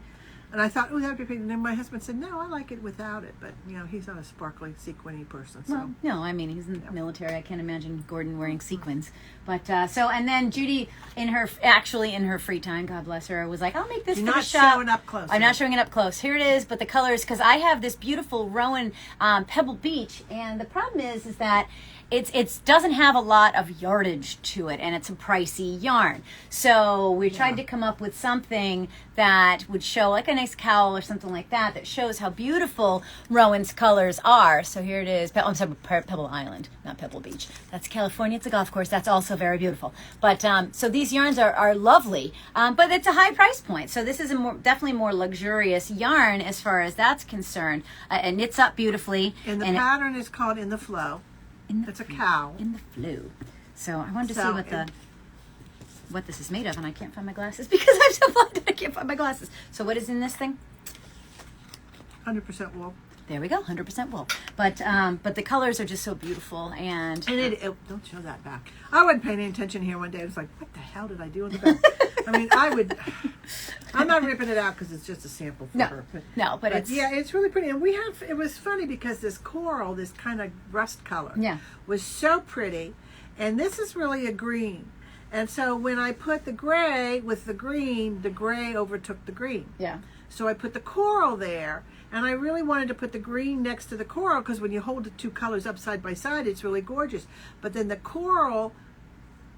And I thought, oh, that would be pretty. And then my husband said, no, I like it without it. But, you know, he's not a sparkly, sequiny person. So. Well, no, I mean he's in the military. I can't imagine Gordon wearing sequins. But and then Judi, in her free time, God bless her, was like, I'll make this You're for the not shop. showing up close I'm enough. not showing it up close. Here it is, but the colors, because I have this beautiful Rowan Pebble Beach, and the problem is that it doesn't have a lot of yardage to it, and it's a pricey yarn. So we tried to come up with something that would show like a nice cowl or something like that shows how beautiful Rowan's colors are. So here it is. I'm sorry, Pebble Island, not Pebble Beach. That's California. It's a golf course. That's also very beautiful. But so these yarns are lovely, but it's a high price point. So this is definitely more luxurious yarn as far as that's concerned. It knits up beautifully. And the pattern is called In the Flow. It's a cowl. In the flu. So I wanted to So, see what this is made of, and I can't find my glasses because I'm so blind. I can't find my glasses. So what is in this thing? 100% wool. There we go, 100% wool. But the colors are just so beautiful, and it don't show that back. I wasn't paying any attention here one day. I was like, what the hell did I do in the back? I mean, I'm not ripping it out because it's just a sample for her. But it's it's really pretty. And it was funny because this coral, this kind of rust color, was so pretty, and this is really a green. And so when I put the gray with the gray overtook the green. Yeah. So I put the coral there. And I really wanted to put the green next to the coral because when you hold the two colors up side by side, it's really gorgeous. But then the coral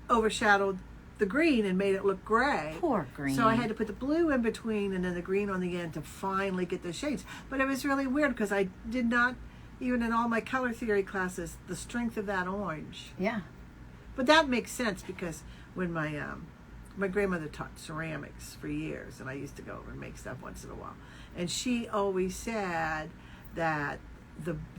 overshadowed the green and made it look gray. Poor green. So I had to put the blue in between and then the green on the end to finally get the shades. But it was really weird because I did not, even in all my color theory classes, the strength of that orange. Yeah. But that makes sense because when my grandmother taught ceramics for years, and I used to go over and make stuff once in a while. And she always said that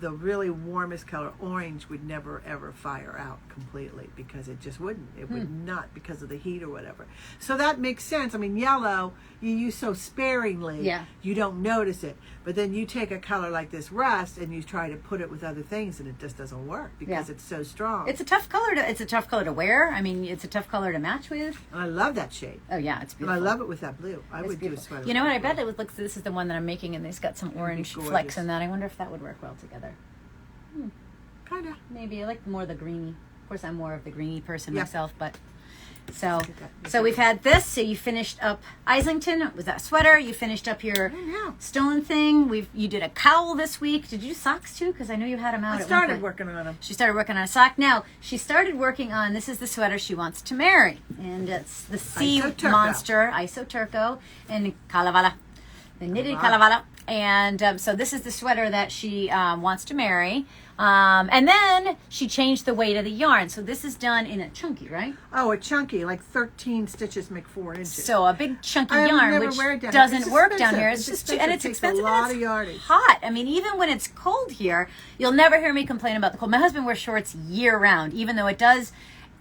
the really warmest color, orange, would never ever fire out completely because it just wouldn't. It would not because of the heat or whatever. So that makes sense. I mean, yellow you use so sparingly, you don't notice it. But then you take a color like this rust and you try to put it with other things, and it just doesn't work because it's so strong. It's a tough color to wear. I mean, it's a tough color to match with. And I love that shade. Oh yeah, it's beautiful. And I love it with that blue. I would do a sweater. You know what? I bet it would look. This is the one that I'm making, and it's got some orange flecks in that. I wonder if that would work well together. Kind of. Maybe I like more the greeny. Of course, I'm more of the greeny person myself, but. So we've had this. So you finished up Islington with that sweater. You finished up your stone thing. You did a cowl this week. Did you do socks too? Because I know you had them out. I started working on them. She started working on a sock. Now she started working on. This is the sweater she wants to marry, and it's the sea monster Iso Turco and Kalevala, the knitted Kalevala. And so this is the sweater that she wants to marry. And then she changed the weight of the yarn. So this is done in a chunky, right? Oh, a chunky, like 13 stitches make 4 inches. So a big chunky yarn, which doesn't work down here. It's just and it's expensive. A lot of yardage. Hot. I mean, even when it's cold here, you'll never hear me complain about the cold. My husband wears shorts year round, even though it does.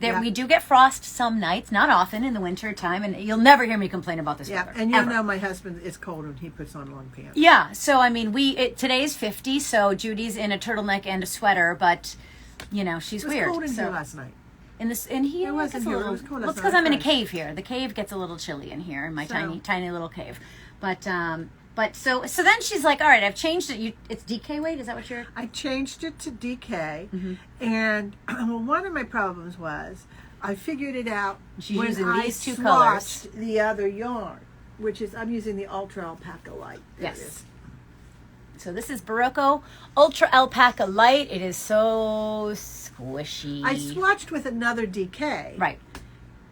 We do get frost some nights, not often in the winter time, and you'll never hear me complain about this weather. And you know my husband is cold when he puts on long pants. Yeah, so I mean, today's 50, so Judy's in a turtleneck and a sweater, but she's weird. It was cold in here last night. In here, it wasn't here. It was cold last night. It's because I'm in a cave here. The cave gets a little chilly in here in my tiny little cave, But so then she's like, all right, I've changed it. It's DK weight? Is that what you're... I changed it to DK. And one of my problems was I figured it out when I swatched the other yarn, which is, I'm using the Ultra Alpaca Light. Yes. So this is Berroco Ultra Alpaca Light. It is so squishy. I swatched with another DK. Right.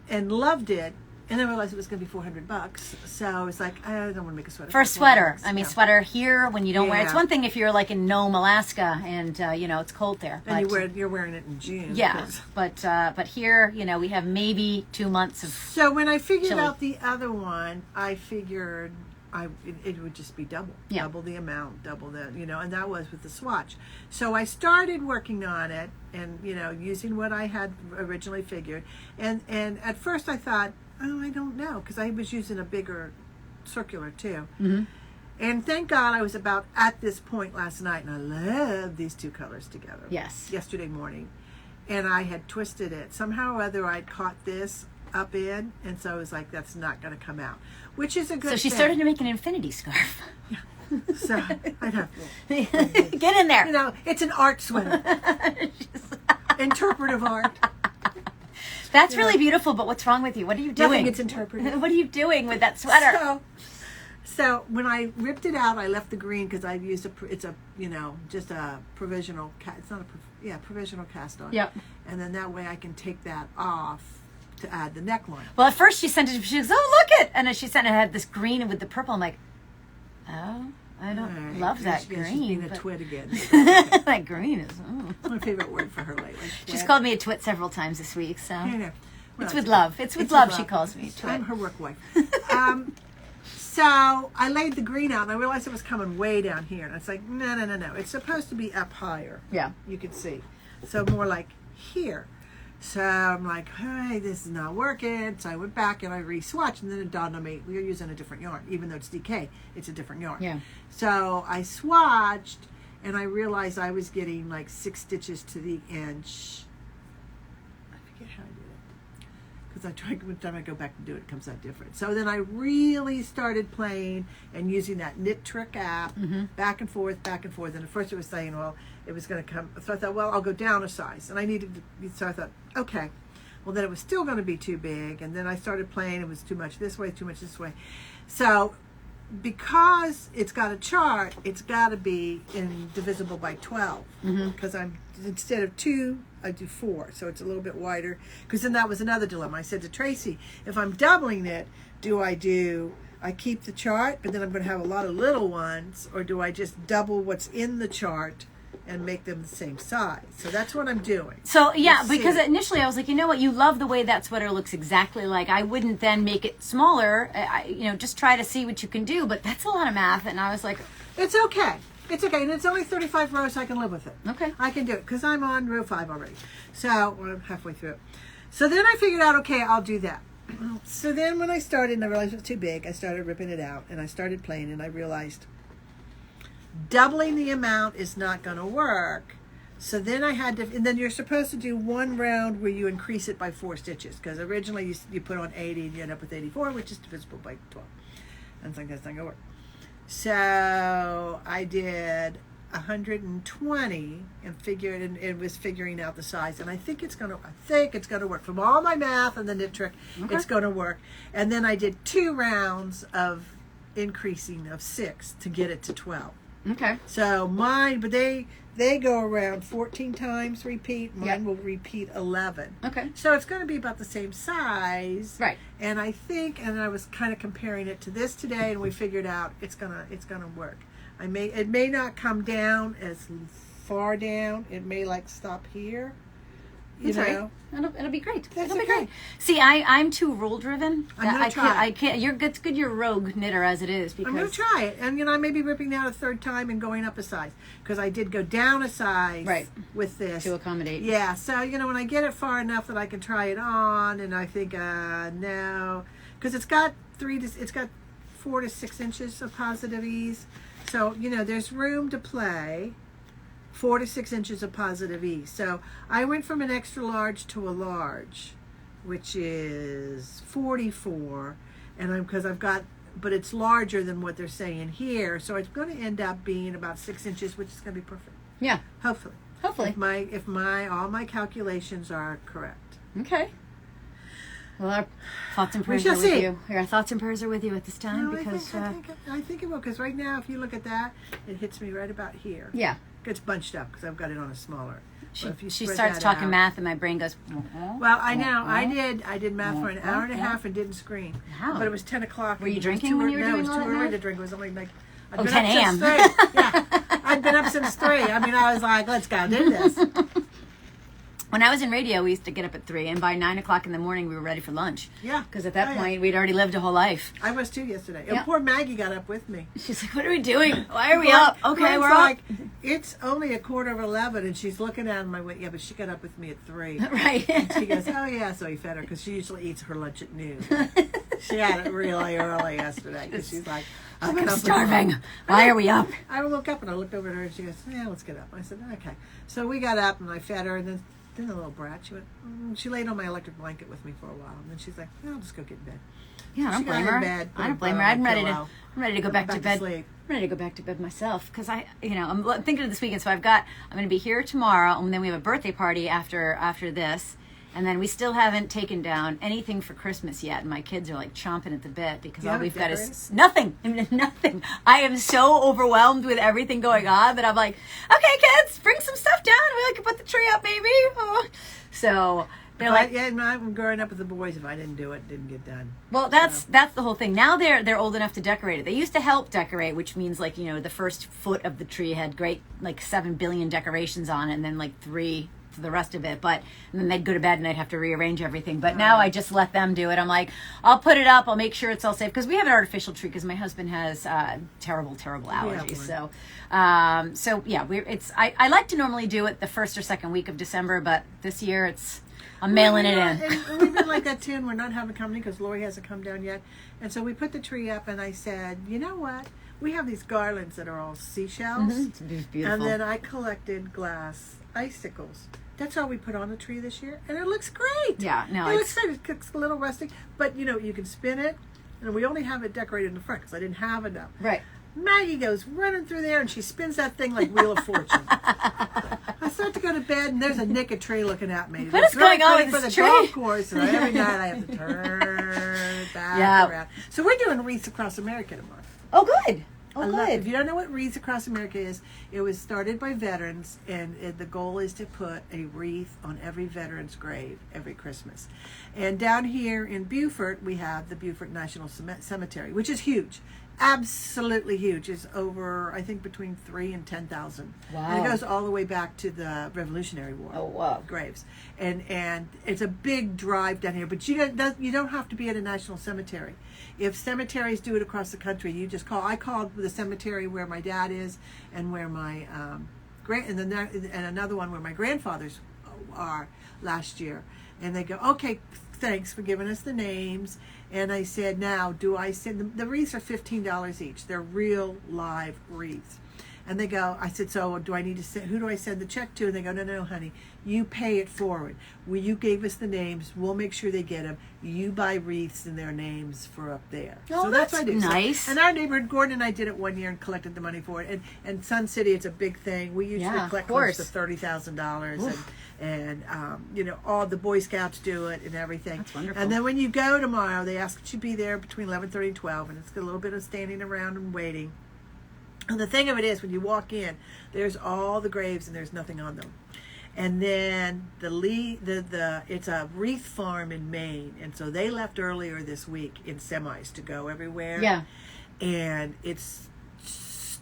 And loved it. And I realized it was going to be $400, so I was like, I don't want to make a sweater. For a sweater, I mean, sweater here when you don't wear it. It's one thing if you're like in Nome, Alaska, and it's cold there. And you're wearing it in June. Yeah, but here, we have maybe 2 months of. So when I figured out the other one, I figured it would just be double the amount, double the and that was with the swatch. So I started working on it, and using what I had originally figured, and at first I thought, oh, I don't know, because I was using a bigger circular too. And thank God I was about at this point last night, and I love these two colors together. Yes. Yesterday morning. And I had twisted it. Somehow or other I'd caught this up in, and so I was like, that's not going to come out, which is a good thing. So she started to make an infinity scarf. Yeah. So I'd have to get in there. It's an art sweater. Interpretive art. That's really beautiful, but what's wrong with you? What are you doing? Nothing, it's interpretive. What are you doing with that sweater? So when I ripped it out, I left the green because I've used just a provisional. It's not provisional cast on. Yep. And then that way I can take that off to add the neckline. Well, at first she sent it. She goes, "Oh, look it!" And then she sent it. Had this green with the purple. I'm like, oh. I don't love that green. She's being a twit again. That green is my favorite word for her lately. She's called me a twit several times this week. So well, it's with love. It's with love. She calls me a twit. I'm her work wife. So I laid the green out, and I realized it was coming way down here. And it's like, no. It's supposed to be up higher. Yeah. You can see. So more like here. So I'm like, hey, this is not working. So I went back and I re-swatched, and then it dawned on me, we're using a different yarn. Even though it's DK, it's a different yarn. Yeah. So I swatched, and I realized I was getting like 6 stitches to the inch. I forget how I did it, because I try every time I go back and do it, it comes out different. So then I really started playing and using that Knit Trick app, back and forth, and at first it was saying, well, it was going to come, so I thought, well, I'll go down a size, and I needed to, so I thought, okay, well, then it was still going to be too big, and then I started playing, it was too much this way, too much this way. So because it's got a chart, it's got to be divisible by 12, because I'm, instead of 2, I do 4, so it's a little bit wider, because then that was another dilemma. I said to Tracy, if I'm doubling it, I keep the chart, but then I'm going to have a lot of little ones, or do I just double what's in the chart and make them the same size? So that's what I'm doing. So yeah, Let's because see. initially I was like, you know what, you love the way that sweater looks exactly like. I wouldn't then make it smaller. Just try to see what you can do. But that's a lot of math, and I was like, It's okay. It's okay, and it's only 35 rows, so I can live with it. Okay. I can do it, because I'm on row 5 already. So, I'm halfway through it. So then I figured out, okay, I'll do that. So then when I started and I realized it was too big, I started ripping it out, and I started playing, and I realized doubling the amount is not going to work. So then I had to, and then you're supposed to do one round where you increase it by 4 stitches, because originally you put on 80 and you end up with 84, which is divisible by 12. And it's like, that's not going to work. So I did 120 and figured, and it was figuring out the size, and I think it's gonna work. From all my math and the Knit Trick, it's gonna work. And then I did 2 rounds of increasing of 6 to get it to 12. okay. So mine, but they go around 14 times repeat. Mine will repeat 11. Okay. So it's going to be about the same size. Right. And I think, and I was kind of comparing it to this today, and we figured out it's gonna work. It may not come down as far down. It may like stop here. You know. It'll be great. That's It'll be okay. great. See, I'm too rule driven. I'm gonna try. I can't. It's good. You're a rogue knitter as it is. Because I'm going to try it. And, I may be ripping out a 3rd time and going up a size. Because I did go down a size with this. to accommodate. Yeah. So, when I get it far enough that I can try it on, and I think, no. Because it's got 4 to 6 inches of positive ease. So, there's room to play. 4 to 6 inches of positive ease. So I went from an extra large to a large, which is 44, and but it's larger than what they're saying here, so it's going to end up being about 6 inches, which is going to be perfect. Yeah. Hopefully. If all my calculations are correct. Okay. Well, our thoughts and prayers are with you. Our thoughts and prayers are with you at this time, No, because I think it will, because right now, if you look at that, it hits me right about here. yeah. Gets bunched up because I've got it on a smaller. She starts talking math, and my brain goes. Well, I know. I did math for an hour and a half and didn't scream. Wow. But it was 10 o'clock. Were you drinking when you were doing all that? No, it was too early math? to drink. It was only like 10 a.m. Yeah, I'd been up since 3. I was like, let's go do this. When I was in radio, we used to get up at 3, and by 9 o'clock in the morning, we were ready for lunch. Yeah. Because at that point, we'd already lived a whole life. I was too yesterday. Yeah. And poor Maggie got up with me. She's like, "What are we doing? Why are we up? Okay, we're like, up." It's only 11:15, and she's looking at him. I went, yeah, but she got up with me at 3. Right. And she goes, oh yeah, so he fed her, because she usually eats her lunch at noon. She had it really early yesterday, because she's like, I'm starving. Why are we up? I woke up and I looked over at her, and she goes, yeah, let's get up. I said, okay. So we got up and I fed her, and then the little brat, she went, she laid on my electric blanket with me for a while, and then she's like, I'll just go get in bed. Yeah, I don't She got blame in her. bed, put I her don't blame butt her. on I'm the ready pillow, to go back to bed. sleep. I'm ready to go back to bed myself, because I'm thinking of this weekend. So I'm going to be here tomorrow, and then we have a birthday party after this. And then we still haven't taken down anything for Christmas yet. And my kids are like chomping at the bit, because all we've got is nothing. Nothing. I am so overwhelmed with everything going on that I'm like, okay, kids, bring some stuff down. We can put the tree up, maybe. Oh. So they're like, yeah, I'm growing up with the boys. If I didn't do it, it didn't get done. well, that's the whole thing. Now they're old enough to decorate it. They used to help decorate, which means like, the first foot of the tree had great like 7 billion decorations on it, and then like 3 for the rest of it. And then they'd go to bed and I'd have to rearrange everything. But now I just let them do it. I'm like, I'll put it up. I'll make sure it's all safe, because we have an artificial tree, because my husband has terrible allergies. So yeah, I like to normally do it the 1st or 2nd week of December, but this year I'm mailing it in. And we've been like that too, and we're not having company because Lori hasn't come down yet. And so we put the tree up, and I said, you know what? we have these garlands that are all seashells. It's beautiful. And then I collected glass icicles. That's all we put on the tree this year, and it looks great. Yeah, no, it looks great. It looks a little rustic, but you can spin it, and we only have it decorated in the front because I didn't have enough. Right. Maggie goes running through there, and she spins that thing like Wheel of Fortune. I start to go to bed, and there's a naked tree looking at me. What is going on with for this the tree? golf course, and every night I have to turn it back around. So we're doing Wreaths Across America tomorrow. Oh, good. Oh, good. If you don't know what Wreaths Across America is, it was started by veterans, and the goal is to put a wreath on every veteran's grave every Christmas. And down here in Beaufort, we have the Beaufort National Cemetery, which is huge. Absolutely huge. It's over, I think, between 3,000 and 10,000. Wow. And it goes all the way back to the Revolutionary War. Oh, wow. Graves. And it's a big drive down here, but you don't have to be at a national cemetery. If cemeteries do it across the country, you just call. I called the cemetery where my dad is, and where my and another one where my grandfathers are last year, and they go, okay, thanks for giving us the names. And I said, now do I send them? The wreaths are $15 each. They're real live wreaths. And they go, I said, so do I need to send, who do I send the check to? And they go, no, honey, you pay it forward. You gave us the names. We'll make sure they get them. You buy wreaths in their names for up there. Oh, so that's what I do. nice. So, and our neighborhood, Gordon and I did it one year and collected the money for it. And Sun City, it's a big thing. We usually collect close to $30,000. And all the Boy Scouts do it and everything. That's wonderful. And then when you go tomorrow, they ask that you be there between 11:30 and 12. And it's a little bit of standing around and waiting. And the thing of it is, when you walk in, there's all the graves and there's nothing on them. And then it's a wreath farm in Maine, and so they left earlier this week in semis to go everywhere. Yeah. And it's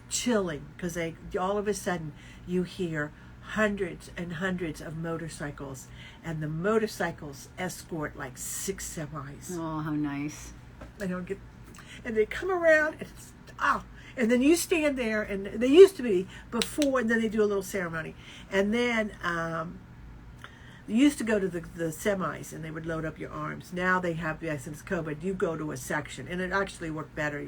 chilling because all of a sudden you hear hundreds and hundreds of motorcycles, and the motorcycles escort like 6 semis. Oh, how nice. And they come around and it's and then you stand there, and they used to be before, and then they do a little ceremony. And then you used to go to the semis, and they would load up your arms. Now they have, since COVID, you go to a section, and it actually worked better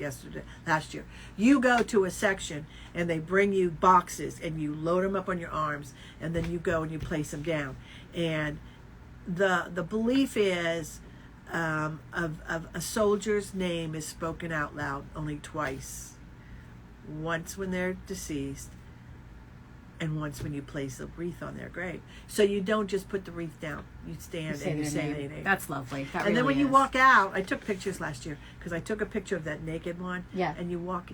last year. You go to a section, and they bring you boxes, and you load them up on your arms, and then you go and you place them down. And the belief is of a soldier's name is spoken out loud only twice. Once when they're deceased, and once when you place a wreath on their grave. So you don't just put the wreath down. You stand and you say their name. That's lovely. And then when you walk out, I took pictures last year because I took a picture of that naked one. Yeah. And you walk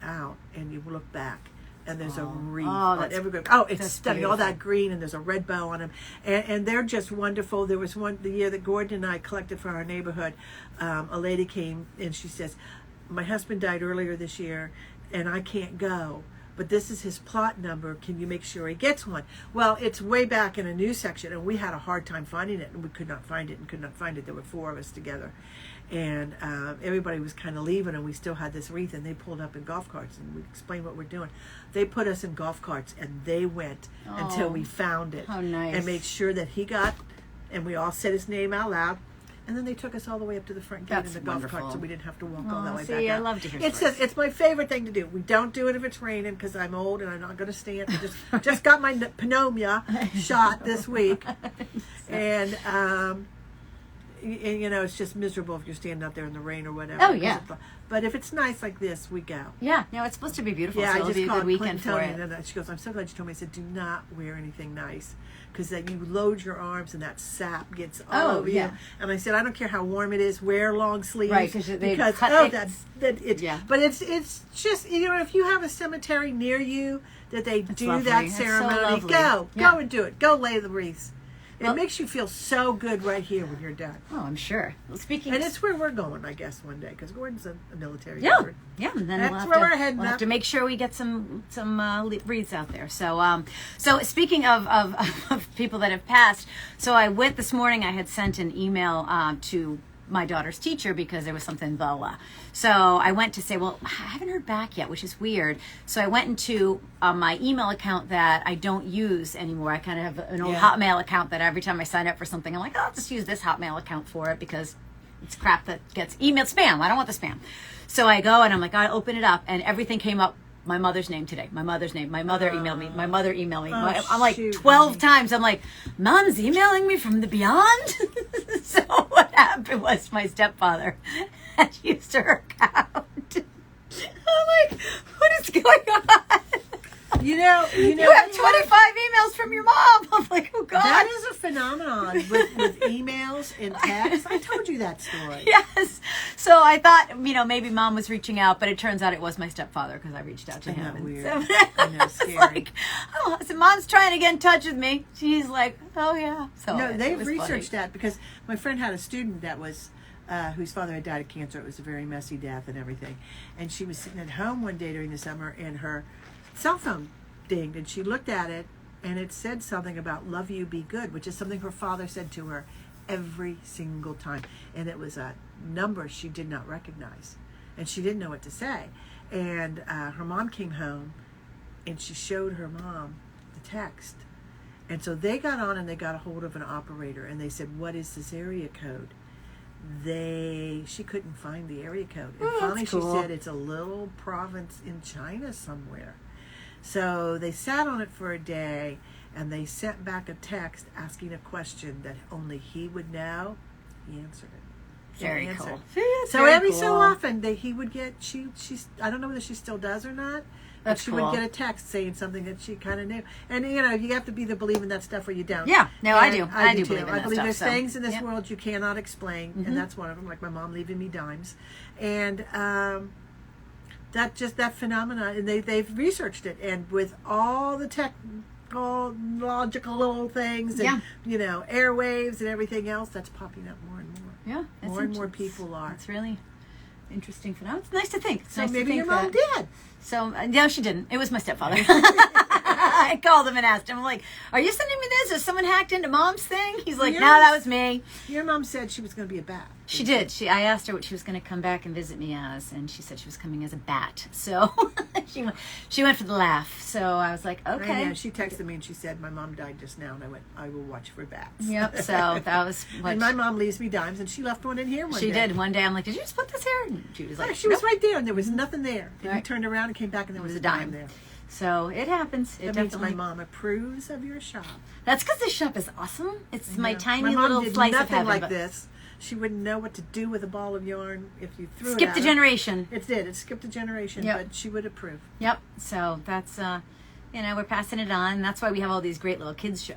out and you look back, and there's a wreath Oh, on every grave. Oh, it's stunning. Beautiful. All that green, and there's a red bow on them, and they're just wonderful. There was one the year that Gordon and I collected for our neighborhood. A lady came and she says, "My husband died earlier this year, and I can't go, but this is his plot number. Can you make sure he gets one?" Well, it's way back in a news section, and we had a hard time finding it, and we could not find it. There were 4 of us together, and everybody was kind of leaving, and we still had this wreath, and they pulled up in golf carts, and we explained what we're doing. They put us in golf carts, and they went until we found it. How nice. And made sure that he got, and we all said his name out loud. And then they took us all the way up to the front gate in the golf cart, so we didn't have to walk all that way back out. I love to hear It's my favorite thing to do. We don't do it if it's raining because I'm old and I'm not going to stand. I just got my pneumonia shot this week, and it's just miserable if you're standing out there in the rain or whatever. Oh, yeah. But if it's nice like this, we go. Yeah, no, it's supposed to be beautiful. Yeah, so I it'll just be a called good weekend for Clinton it. and she goes, "I'm so glad you told me." I said, "Do not wear anything nice, because then you load your arms and that sap gets all over you." And I said, "I don't care how warm it is. Wear long sleeves, Right? Because Yeah. But it's just if you have a cemetery near you that they do lovely. that That's so ceremony, lovely. go and do it. Go lay the wreaths. It Well, makes you feel so good right here when you're done. Oh, I'm sure. Well, And it's where we're going, I guess, one day, because Gordon's a military Yeah, veteran. yeah. And then That's where we're heading we'll have up. to make sure we get some wreaths out there. So speaking of people that have passed, so I went this morning. I had sent an email to my daughter's teacher because there was something Baah. So I went to say, well, I haven't heard back yet, which is weird. So I went into my email account that I don't use anymore. I kind of have an old Hotmail account that every time I sign up for something, I'm like, oh, I'll just use this Hotmail account for it because It's crap that gets emailed spam. I don't want the spam. So I go and I'm like, I open it up, and everything came up. My mother's name today. My mother's name. My mother emailed me. My mother emailed me. I'm like 12 times. I'm like, Mom's emailing me from the beyond. So what happened was my stepfather had used her account. I'm like, what is going on? You have 25 emails from your mom. I'm like, oh God. That is a phenomenon with emails and texts. I told you that story. Yes. So I thought, maybe Mom was reaching out, but it turns out it was my stepfather because I reached out to him. Isn't that weird? So, I know, scary. Like, I said, Mom's trying to get in touch with me. She's like, oh yeah. So no, they've was researched funny. that because my friend had a student that was whose father had died of cancer. It was a very messy death and everything. And she was sitting at home one day during the summer, and her cell phone dinged, and she looked at it, and it said something about "love you, be good," which is something her father said to her every single time. And it was a number she did not recognize, and she didn't know what to say. And her mom came home, and she showed her mom the text. And so they got on and they got a hold of an operator, and they said, "What is this area code?" She couldn't find the area code. And finally cool. She said it's a little province in China somewhere. So they sat on it for a day, and they sent back a text asking a question that only he would know. He answered it. Very answered. cool. So every so often he would get she's I don't know whether she still does or not. But she would get a text saying something that she kind of knew. And you have to be the believe in that stuff or you don't. Yeah, no, And I do. I do too. believe in that I believe stuff, there's so, things in this yeah. world you cannot explain, and that's one of them. Like my mom leaving me dimes, and that phenomenon. And they've researched it, and with all the technological little things, and airwaves and everything else, that's popping up more and more. Yeah, more and more people are. It's really interesting phenomenon. It's nice to think. It's So nice maybe to your think mom that. did. So no, she didn't. It was my stepfather. I called him and asked him, I'm like, "Are you sending me this? Has someone hacked into Mom's thing?" He's like, "No, that was me." Your mom said she was going to be a bat. She did. I asked her what she was going to come back and visit me as, and she said she was coming as a bat. So she went for the laugh. So I was like, okay. I know. She texted me and she said, "My mom died just now," and I went, "I will watch for bats." Yep. So that was what. And my mom leaves me dimes, and she left one in here one day. She did. One day I'm like, "Did you just put this here?" And she was like, she was right there, and there was nothing there. And Right. we turned around and came back, and there was a dime there. So it happens. It That means definitely. my mom approves of your shop. That's because this shop is awesome. It's my Yeah. tiny my mom little did slice of nothing heaven. like but this. She wouldn't know what to do with a ball of yarn if you threw it. Skipped a generation. It did. It skipped a generation, Yep. but she would approve. Yep. So that's we're passing it on. That's why we have all these great little kids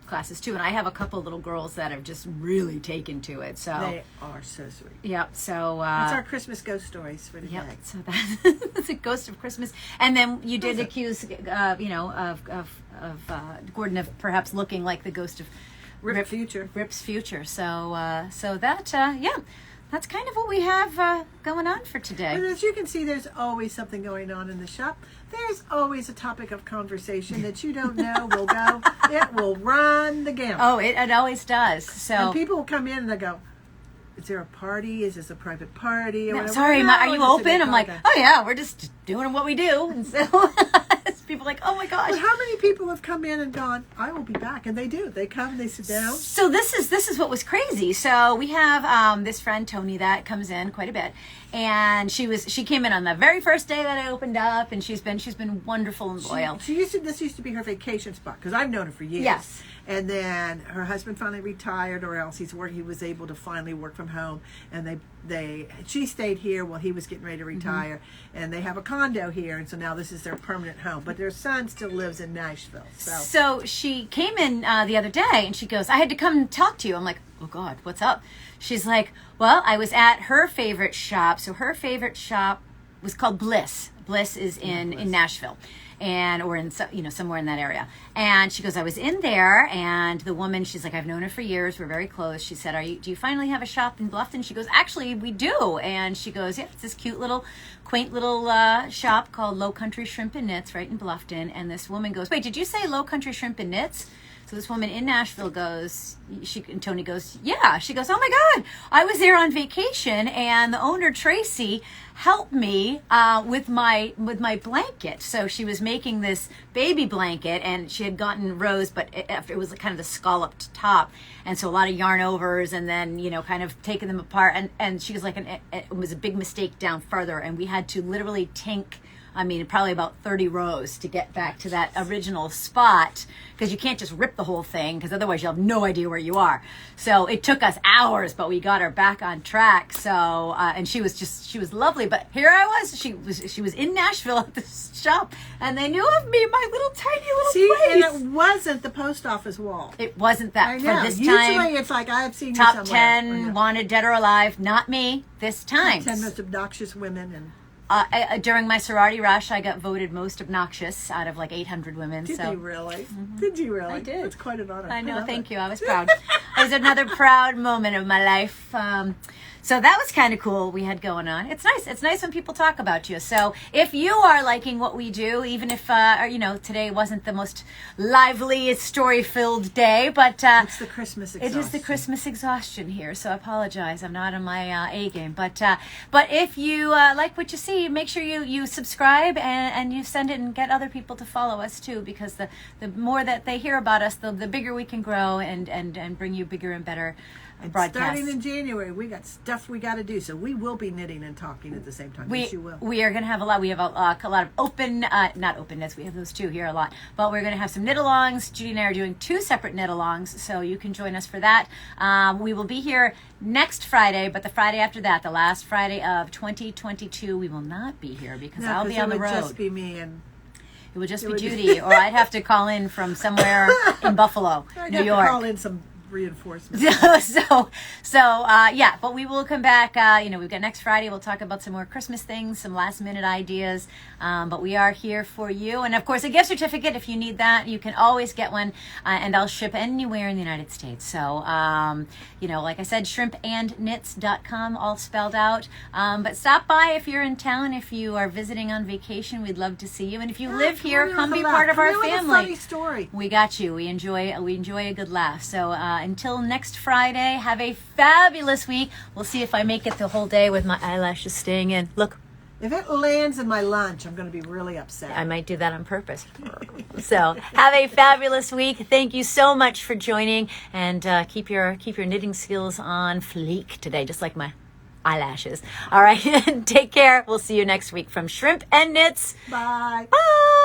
classes too. And I have a couple little girls that have just really taken to it. So They are so sweet. yep. So That's our Christmas ghost stories for today. yep. So that's a ghost of Christmas. And then you did accuse, of Gordon of perhaps looking like the ghost of Rip's future. Rip's future. So that that's kind of what we have going on for today. And as you can see, there's always something going on in the shop. There's always a topic of conversation that you don't know will go. It will run the gamut. Oh, it always does. So And people will come in and they go, "Is there a party? Is this a private party?" Or no, whatever. sorry, No, are you it's just a open? big I'm like, contact. oh yeah, we're just doing what we do. And so people are like, oh my gosh. But how many people have come in and gone, "I will be back," and they do. They come, they sit down. So this is what was crazy. So we have this friend Tony that comes in quite a bit, and she came in on the very first day that I opened up, and she's been wonderful and loyal. This used to be her vacation spot because I've known her for years. Yes. And then her husband finally retired, or else he was able to finally work from home. And she stayed here while he was getting ready to retire. And they have a condo here, and so now this is their permanent home. But their son still lives in Nashville. So she came in the other day, and she goes, "I had to come talk to you." I'm like, "Oh God, what's up?" She's like, "Well, I was at her favorite shop." So her favorite shop was called Bliss. Bliss is in Nashville, or in somewhere in that area. And she goes, "I was in there, and the woman, she's like, I've known her for years. We're very close." She said, "Do you finally have a shop in Bluffton?" She goes, "Actually, we do." And she goes, "Yeah, it's this quaint little shop called Low Country Shrimp and Knits right in Bluffton." And this woman goes, "Wait, did you say Low Country Shrimp and Knits?" So this woman in Nashville goes, and Tony goes, yeah. She goes, oh my God, I was there on vacation, and the owner, Tracy, helped me with my blanket. So she was making this baby blanket, and she had gotten rows, but it was kind of the scalloped top, and so a lot of yarn overs, and then kind of taking them apart. And she was like, it was a big mistake down further, and we had to literally probably about 30 rows to get back to that original spot, because you can't just rip the whole thing, because otherwise you'll have no idea where you are. So it took us hours, but we got her back on track. So and she was lovely. But here I was. She was in Nashville at this shop, and they knew of me, my little tiny little place. And it wasn't the post office wall. It wasn't that. I know. For this Usually time. it's like, I've seen Top you somewhere. 10 wanted, dead or alive. Not me this time. 10 most obnoxious women. And during my sorority rush, I got voted most obnoxious out of like 800 women. Did you really? Mm-hmm. Did you really? I did. It's quite an honor. I know. Thank you. I was proud. It was another proud moment of my life. So that was kind of cool we had going on. It's nice. It's nice when people talk about you. So if you are liking what we do, even if, today wasn't the most lively, story-filled day, but it's the Christmas exhaustion. It is the Christmas exhaustion here, so I apologize. I'm not on my A game. But if you like what you see, make sure you subscribe and you send it and get other people to follow us too, because the more that they hear about us, the bigger we can grow and bring you bigger and better broadcasts. Starting in January, we got stuff we got to do, so we will be knitting and talking at the same time. Yes, you will. We are going to have a lot. We have a lot of open, not openness. We have those too here a lot, but we're going to have some knit-alongs. Judi and I are doing 2 separate knit-alongs, so you can join us for that. We will be here next Friday, but the Friday after that, the last Friday of 2022, we will not be here because I'll be on the road. It would just be me and. It would just be Judi, or I'd have to call in from somewhere in Buffalo, New York. Call in some reinforcements. Yeah, but we will come back. We've got next Friday. We'll talk about some more Christmas things, some last minute ideas. But we are here for you. And of course, a gift certificate, if you need that, you can always get one. And I'll ship anywhere in the United States. So, like I said, shrimpandknits.com, all spelled out. But stop by if you're in town. If you are visiting on vacation, we'd love to see you. And if you live here, come be part of our family. Funny story. We got you. We enjoy a good laugh. So until next Friday, have a fabulous week. We'll see if I make it the whole day with my eyelashes staying in. Look. If it lands in my lunch, I'm going to be really upset. I might do that on purpose. So have a fabulous week. Thank you so much for joining, and keep your knitting skills on fleek today, just like my eyelashes. All right. Take care. We'll see you next week from Shrimp and Knits. Bye. Bye.